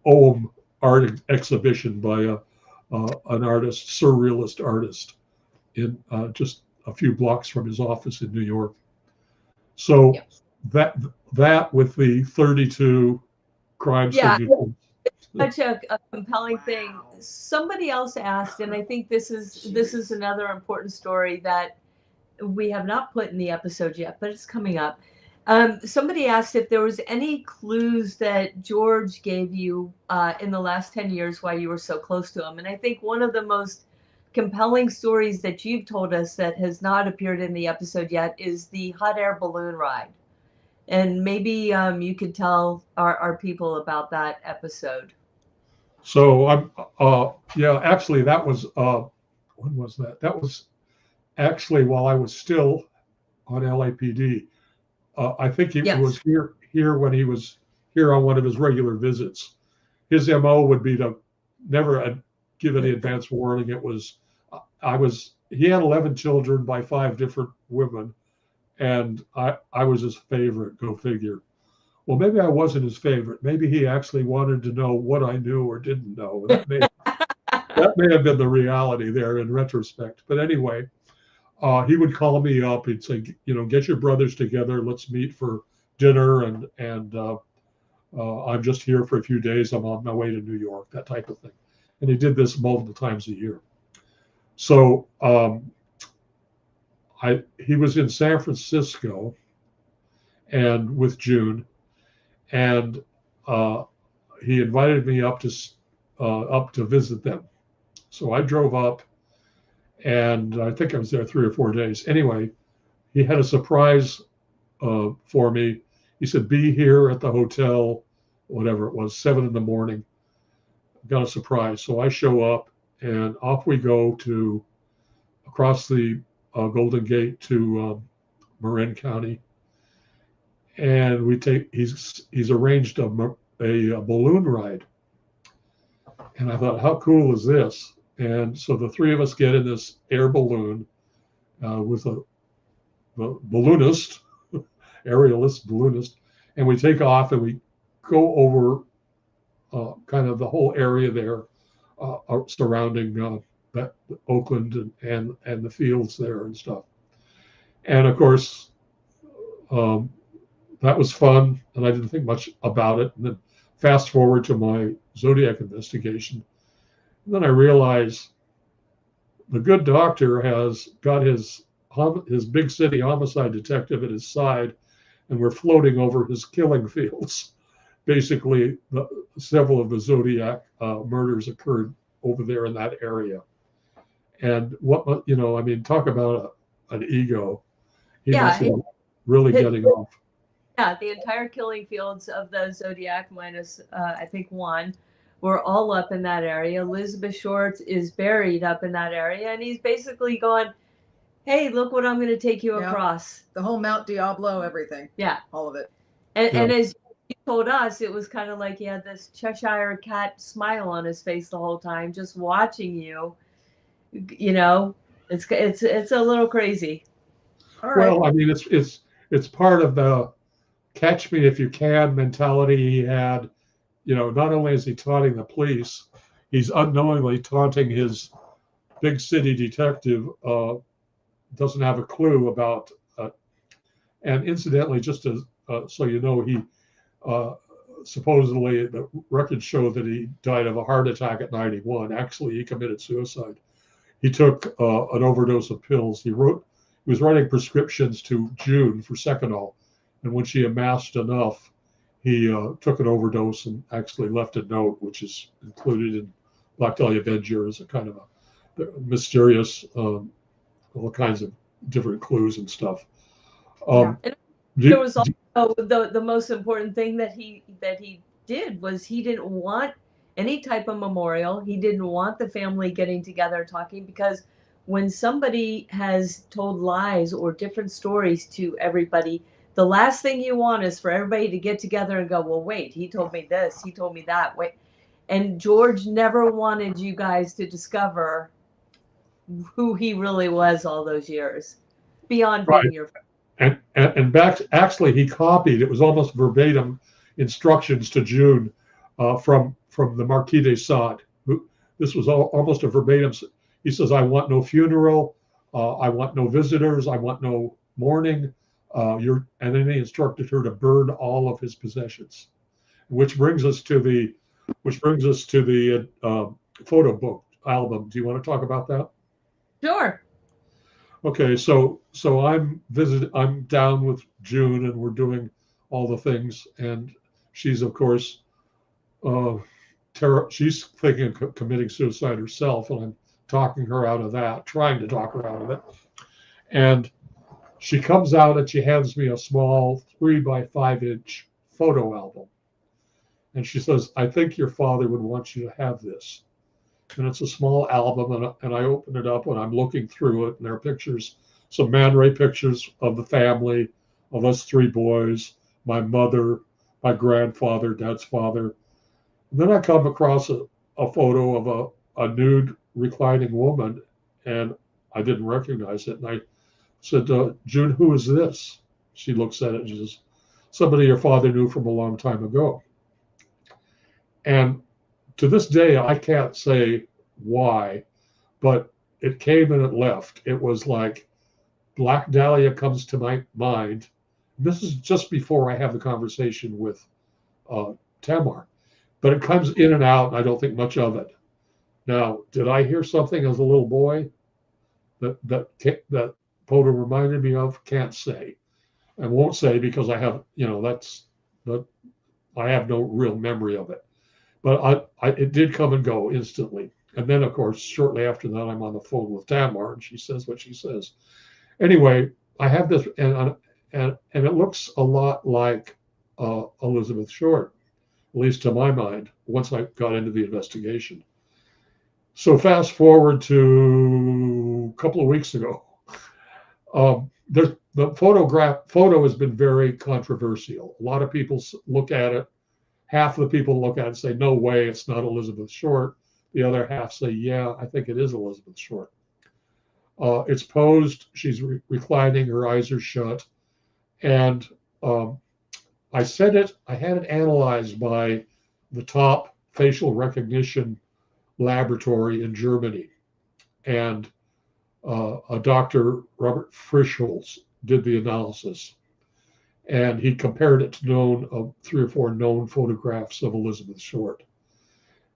Ogham art exhibition by an artist, surrealist artist, in just a few blocks from his office in New York. So yep. that with the 32 crime signatures. Such a compelling thing. Somebody else asked, and I think this is another important story that we have not put in the episode yet, but it's coming up. Somebody asked if there was any clues that George gave you in the last 10 years why you were so close to him. And I think one of the most compelling stories that you've told us that has not appeared in the episode yet is the hot air balloon ride. And maybe you could tell our people about that episode. So actually that was, when was that? That was actually while I was still on LAPD. I think he was here when he was here on one of his regular visits. His MO would be to never give any advance warning. He had 11 children by 5 different women, and I was his favorite, go figure. Well, maybe I wasn't his favorite. Maybe he actually wanted to know what I knew or didn't know. That may have been the reality there in retrospect. But anyway, he would call me up. He'd say, get your brothers together. Let's meet for dinner. And I'm just here for a few days. I'm on my way to New York, that type of thing. And he did this multiple times a year. So he was in San Francisco and with June, and he invited me up to visit them. So I drove up, and I think I was there 3 or 4 days. Anyway, he had a surprise for me. He said, be here at the hotel, whatever it was, 7 in the morning. Got a surprise. So I show up, and off we go across the Golden Gate to Marin County. And he's arranged a balloon ride. And I thought, how cool is this? And so the 3 of us get in this air balloon with a balloonist, aerialist balloonist, and we take off and we go over kind of the whole area there surrounding Oakland and the fields there and stuff. And of course, that was fun, and I didn't think much about it. And then fast forward to my Zodiac investigation. And then I realized the good doctor has got his big city homicide detective at his side, and we're floating over his killing fields. Basically, several of the Zodiac murders occurred over there in that area. And talk about an ego. really getting off. Yeah, the entire killing fields of the Zodiac minus, I think, one, were all up in that area. Elizabeth Short is buried up in that area, and he's basically going, hey, look what I'm going to take you across. The whole Mount Diablo, everything. Yeah. All of it. And as you told us, it was kind of like he had this Cheshire cat smile on his face the whole time, just watching you. You know, it's a little crazy. All right. Well, I mean, it's part of the catch me if you can mentality he had. You know, not only is he taunting the police, he's unknowingly taunting his big city detective. Doesn't have a clue about. And incidentally, just as so you know, he supposedly the records show that he died of a heart attack at 91. Actually, he committed suicide. He took an overdose of pills. He was writing prescriptions to June for Seconal, and when she amassed enough, he took an overdose and actually left a note, which is included in Black Dahlia Avenger as a kind of a mysterious, all kinds of different clues and stuff. And there was also the most important thing that he did was he didn't want any type of memorial. He didn't want the family getting together talking, because when somebody has told lies or different stories to everybody, the last thing you want is for everybody to get together and go, well, wait, he told me this, he told me that. Wait. And George never wanted you guys to discover who he really was all those years, beyond being your friend. And back, actually, he copied, it was almost verbatim instructions to June from the Marquis de Sade. This was almost a verbatim. He says, I want no funeral, I want no visitors, I want no mourning. And then he instructed her to burn all of his possessions, which brings us to the photo book album. Do you want to talk about that? Sure. Okay, so I'm down with June, and we're doing all the things, and she's of course she's thinking of committing suicide herself, and I'm talking her out of that, trying to talk her out of it. And she comes out and she hands me a small 3x5-inch photo album. And she says, I think your father would want you to have this. And it's a small album, and I open it up and I'm looking through it, and there are pictures, some Man Ray pictures of the family, of us three boys, my mother, my grandfather, Dad's father. And then I come across a photo of a nude reclining woman, and I didn't recognize it. And I said, June, who is this? She looks at it and she says, somebody your father knew from a long time ago. And to this day, I can't say why, but it came and it left. It was like Black Dahlia comes to my mind. This is just before I have the conversation with Tamar, but it comes in and out, and I don't think much of it. Now, did I hear something as a little boy that photo reminded me of? Can't say. I won't say because I have, I have no real memory of it. But it did come and go instantly. And then, of course, shortly after that, I'm on the phone with Tamar, and she says what she says. Anyway, I have this, and it looks a lot like Elizabeth Short, at least to my mind, once I got into the investigation. So fast forward to a couple of weeks ago. The photo has been very controversial. A lot of people look at it. Half of the people look at it and say, no way, it's not Elizabeth Short. The other half say, yeah, I think it is Elizabeth Short. It's posed, she's reclining, her eyes are shut. And I had it analyzed by the top facial recognition laboratory in Germany. And a Dr. Robert Frischholz did the analysis. And he compared it to 3 or 4 known photographs of Elizabeth Short.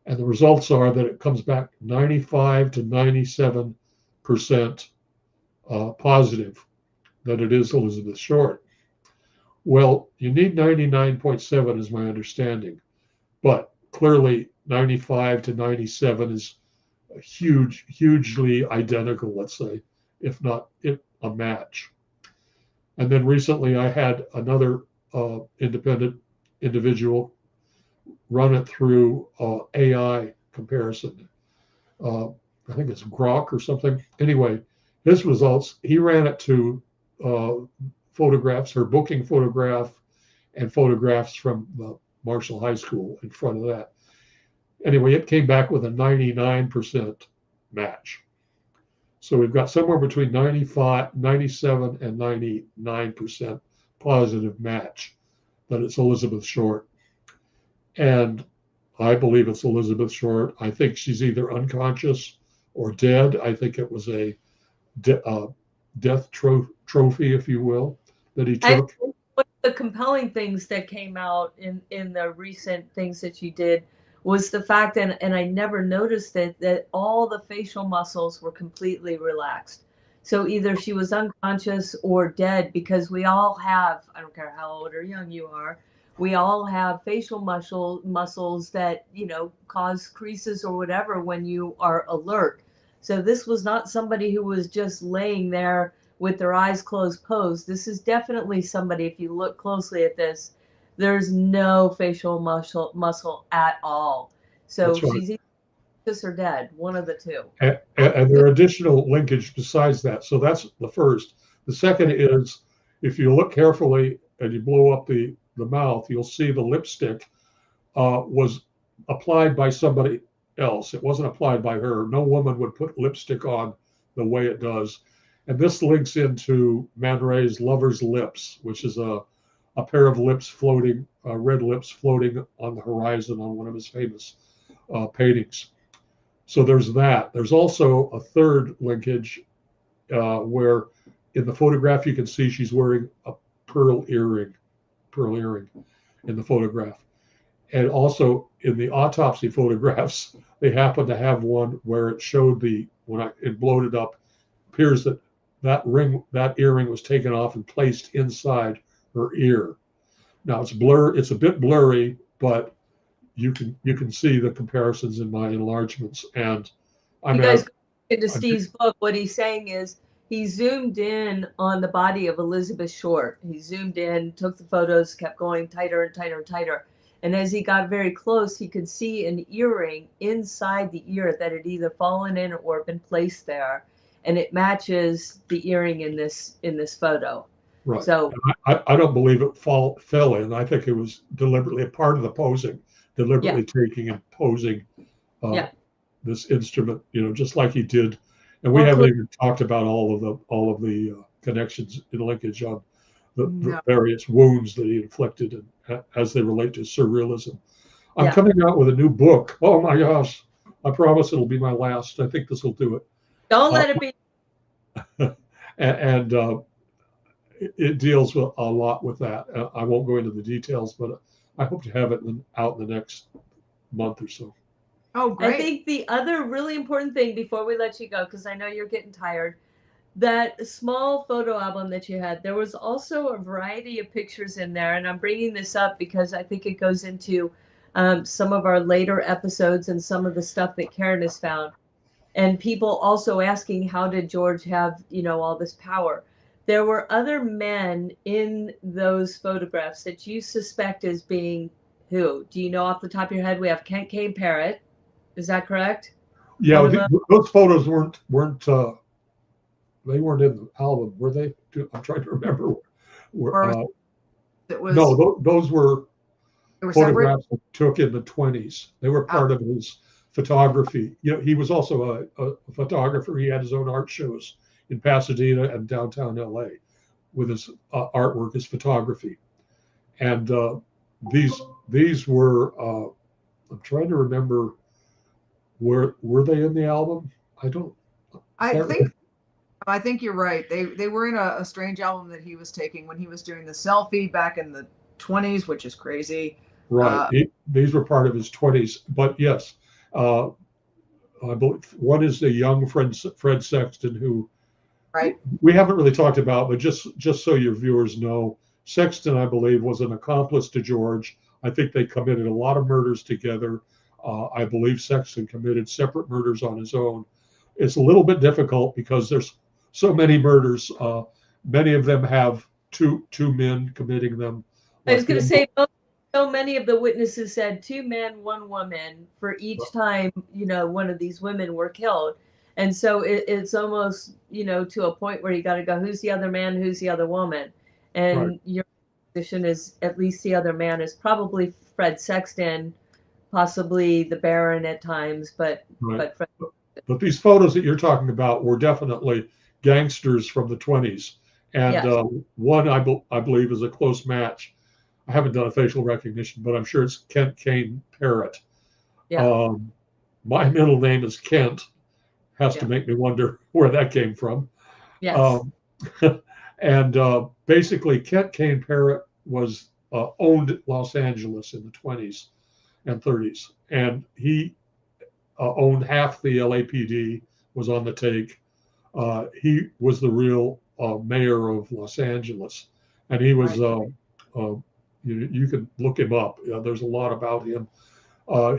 And the results are that it comes back 95 to 97% positive that it is Elizabeth Short. Well, you need 99.7 is my understanding, but clearly 95 to 97 is hugely identical, let's say, if not a match. And then recently I had another independent individual run it through AI comparison. I think it's Grok or something. Anyway, his results, he ran it to photographs, her booking photograph, and photographs from Marshall High School in front of that. Anyway, it came back with a 99% match. So we've got somewhere between 95, 97 and 99% positive match that it's Elizabeth Short. And I believe it's Elizabeth Short. I think she's either unconscious or dead. I think it was a death trophy, if you will, that he took. One of the compelling things that came out in the recent things that you did was the fact, and I never noticed it, that all the facial muscles were completely relaxed. So either she was unconscious or dead, because we all have, I don't care how old or young you are, we all have facial muscles that, you know, cause creases or whatever when you are alert. So this was not somebody who was just laying there with their eyes closed posed. This is definitely somebody, if you look closely at this, there's no facial muscle at all. So That's right. she's either unconscious or dead, one of the two. And there are additional linkage besides that. So that's the first. The second is, if you look carefully and you blow up the mouth, you'll see the lipstick was applied by somebody else. It wasn't applied by her. No woman would put lipstick on the way it does. And this links into Man Ray's Lover's Lips, which is a pair of lips floating, red lips floating on the horizon on one of his famous paintings. So there's that. There's also a third linkage where in the photograph you can see she's wearing a pearl earring in the photograph. And also in the autopsy photographs, they happen to have one where it showed it blowed it up, appears that earring was taken off and placed inside her ear. Now it's a bit blurry, but you can see the comparisons in my enlargements. And you guys go into Steve's book, what he's saying is he zoomed in on the body of Elizabeth Short. He zoomed in, took the photos, kept going tighter and tighter and tighter. And as he got very close, he could see an earring inside the ear that had either fallen in or been placed there. And it matches the earring in this photo. Right. So I don't believe it fell in. I think it was deliberately a part of the posing, deliberately taking and posing this instrument, you know, just like he did. And we haven't even talked about all of the connections in linkage on the various wounds that he inflicted and as they relate to surrealism. I'm coming out with a new book. Oh my gosh. I promise it'll be my last. I think this will do it. Don't let it be. And it deals with a lot with that. I won't go into the details, but I hope to have it out in the next month or so. Oh, great. I think the other really important thing before we let you go, because I know you're getting tired, that small photo album that you had, there was also a variety of pictures in there. And I'm bringing this up because I think it goes into some of our later episodes and some of the stuff that Karen has found. And people also asking, how did George have, you know, all this power? There were other men in those photographs that you suspect as being who? Do you know off the top of your head? We have Kent Kane Parrott. Is that correct? Yeah, those photos weren't they weren't in the album, were they? I'm trying to remember. Those were photographs that took in the 1920s. They were part of his photography. You know, he was also a photographer. He had his own art shows in Pasadena and downtown LA with his artwork, his photography. And these were, I'm trying to remember, were they in the album? I think you're right. They were in a strange album that he was taking when he was doing the selfie back in the 1920s, which is crazy. Right. These were part of his 1920s. But yes, I believe one is the young Fred Sexton, who we haven't really talked about, but just so your viewers know, Sexton, I believe, was an accomplice to George. I think they committed a lot of murders together. I believe Sexton committed separate murders on his own. It's a little bit difficult because there's so many murders. Many of them have two men committing them. I was going to say, so many of the witnesses said 2 men, 1 woman for each time, one of these women were killed. And so it's almost, to a point where you got to go, who's the other man? Who's the other woman? And your position is at least the other man is probably Fred Sexton, possibly the Baron at times, but Fred. But these photos that you're talking about were definitely gangsters from the 20s. And one, I believe, is a close match. I haven't done a facial recognition, but I'm sure it's Kent Kane Parrott. Yeah. My middle name is Kent. Has to make me wonder where that came from. Yes. And basically, Kent Kane Parrott was owned Los Angeles in the 20s and 30s. And he owned half the LAPD, was on the take. He was the real mayor of Los Angeles. And he was... you can look him up. There's a lot about him.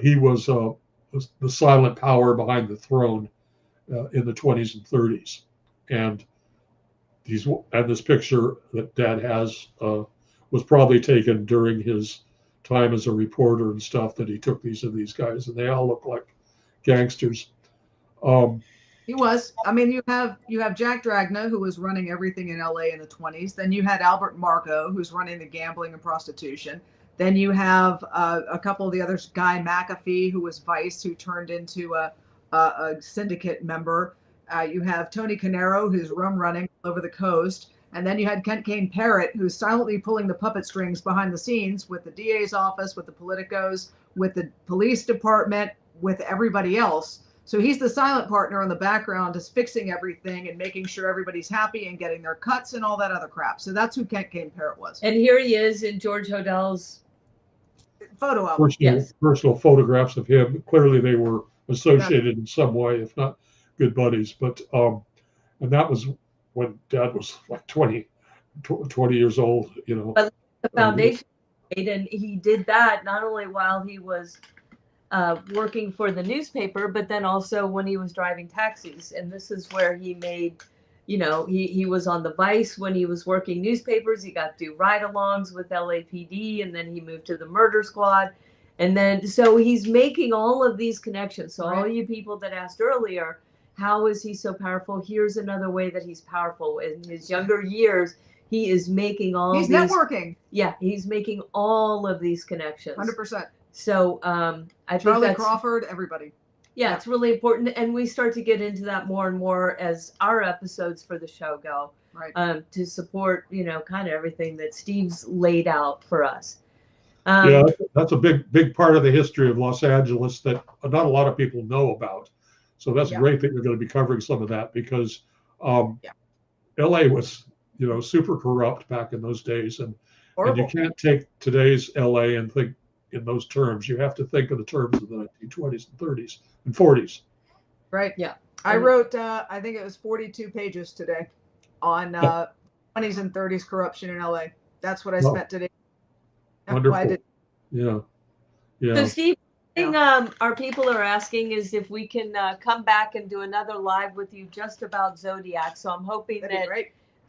He was the silent power behind the throne in the 20s and 30s. And this picture that Dad has was probably taken during his time as a reporter and stuff, that he took these of these guys, and they all look like gangsters. He was. I mean, you have Jack Dragna, who was running everything in LA in the 20s. Then you had Albert Marco, who's running the gambling and prostitution. Then you have a couple of the others, Guy McAfee, who was vice, who turned into a syndicate member. You have Tony Canero, who's rum running all over the coast. And then you had Kent Kane Parrott, who's silently pulling the puppet strings behind the scenes with the DA's office, with the politicos, with the police department, with everybody else. So he's the silent partner in the background, just fixing everything and making sure everybody's happy and getting their cuts and all that other crap. So that's who Kent Kane Parrott was. And here he is in George Hodel's photo album. Personal photographs of him. Clearly they were associated in some way, if not good buddies. But and that was when Dad was like 20 years old, But the foundation, and he did that not only while he was working for the newspaper, but then also when he was driving taxis. And this is where he made, he was on the Vice when he was working newspapers. He got to do ride-alongs with LAPD, and then he moved to the Murder Squad. And then, so he's making all of these connections. So all you people that asked earlier, how is he so powerful? Here's another way that he's powerful. In his younger years, he is making He's networking. Yeah, he's making all of these connections. 100%. So I Charlie think Crawford, everybody. Yeah, it's really important, and we start to get into that more and more as our episodes for the show go. Right. To support, kind of everything that Steve's laid out for us. That's a big part of the history of Los Angeles that not a lot of people know about. So that's great that you're going to be covering some of that, because LA was, super corrupt back in those days, and you can't take today's LA and think in those terms. You have to think of the terms of the 1920s and 30s and 40s. Right. Yeah. I wrote, I think it was 42 pages today on 20s and 30s corruption in LA. That's what I spent today. Wonderful. Yeah. So Steve, our people are asking is if we can come back and do another live with you just about Zodiac. So I'm hoping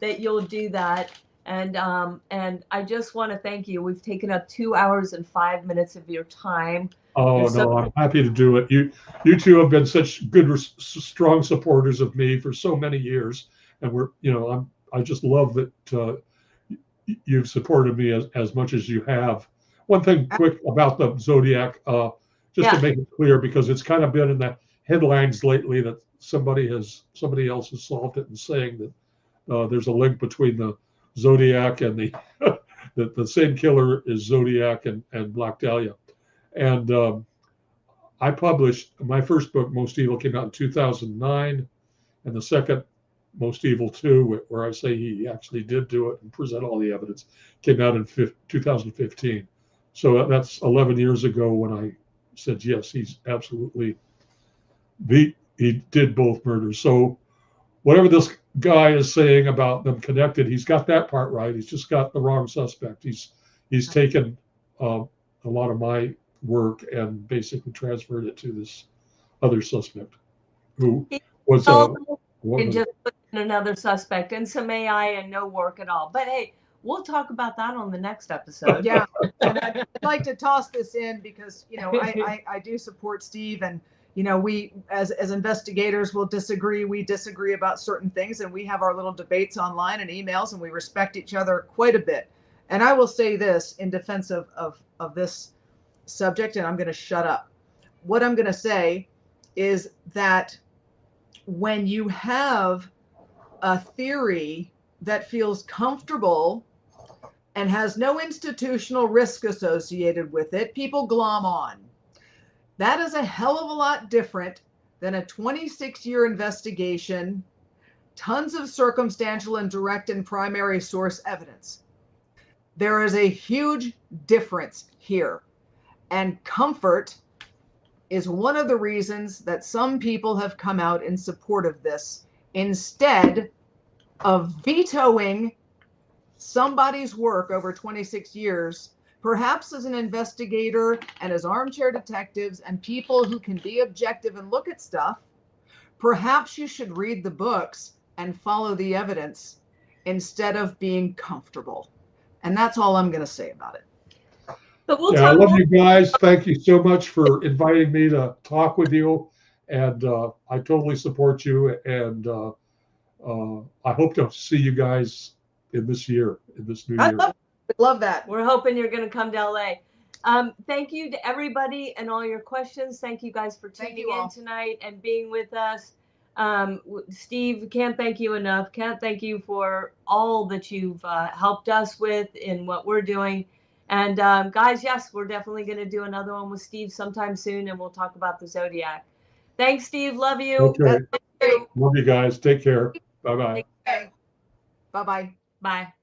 that you'll do that. And I just want to thank you. We've taken up 2 hours and 5 minutes of your time. Oh, no, I'm happy to do it. You two have been such good, strong supporters of me for so many years. And I just love that you've supported me as much as you have. One thing quick about the Zodiac, just to make it clear, because it's kind of been in the headlines lately that somebody else has solved it and saying that there's a link between the Zodiac and the same killer is Zodiac and Black Dahlia. And I published my first book, Most Evil, came out in 2009, and the second, Most Evil 2, where I say he actually did do it and present all the evidence, came out in 2015. So that's 11 years ago when I said, yes, he's absolutely, he did both murders. So whatever this guy is saying about them connected, he's got that part right. He's just got the wrong suspect. He's taken a lot of my work and basically transferred it to this other suspect who was and just put in another suspect and some AI and no work at all. But hey, We'll talk about that on the next episode. Yeah, and I'd like to toss this in because, you know, I do support Steve, and, you know, we as investigators will disagree. We disagree about certain things, and we have our little debates online and emails, and we respect each other quite a bit. And I will say this in defense of this subject, and I'm going to shut up. What I'm going to say is that when you have a theory that feels comfortable and has no institutional risk associated with it, people glom on. That is a hell of a lot different than a 26-year investigation, tons of circumstantial and direct and primary source evidence. There is a huge difference here. And comfort is one of the reasons that some people have come out in support of this instead of vetoing somebody's work over 26 years, perhaps as an investigator and as armchair detectives and people who can be objective and look at stuff. Perhaps you should read the books and follow the evidence instead of being comfortable. And that's all I'm going to say about it. But we'll I talk love more. you guys. Thank you so much for inviting me to talk with you. And I totally support you. And I hope to see you guys in this year, in this new year. I love that. We're hoping you're going to come to LA. Thank you to everybody and all your questions. Thank you guys for tuning in tonight and being with us. Steve, can't thank you enough. Can't thank you for all that you've helped us with in what we're doing. And guys, yes, we're definitely going to do another one with Steve sometime soon, and we'll talk about the Zodiac. Thanks, Steve. Love you. Okay. Love you guys. Take care. Bye-bye. Okay. Bye-bye. Bye.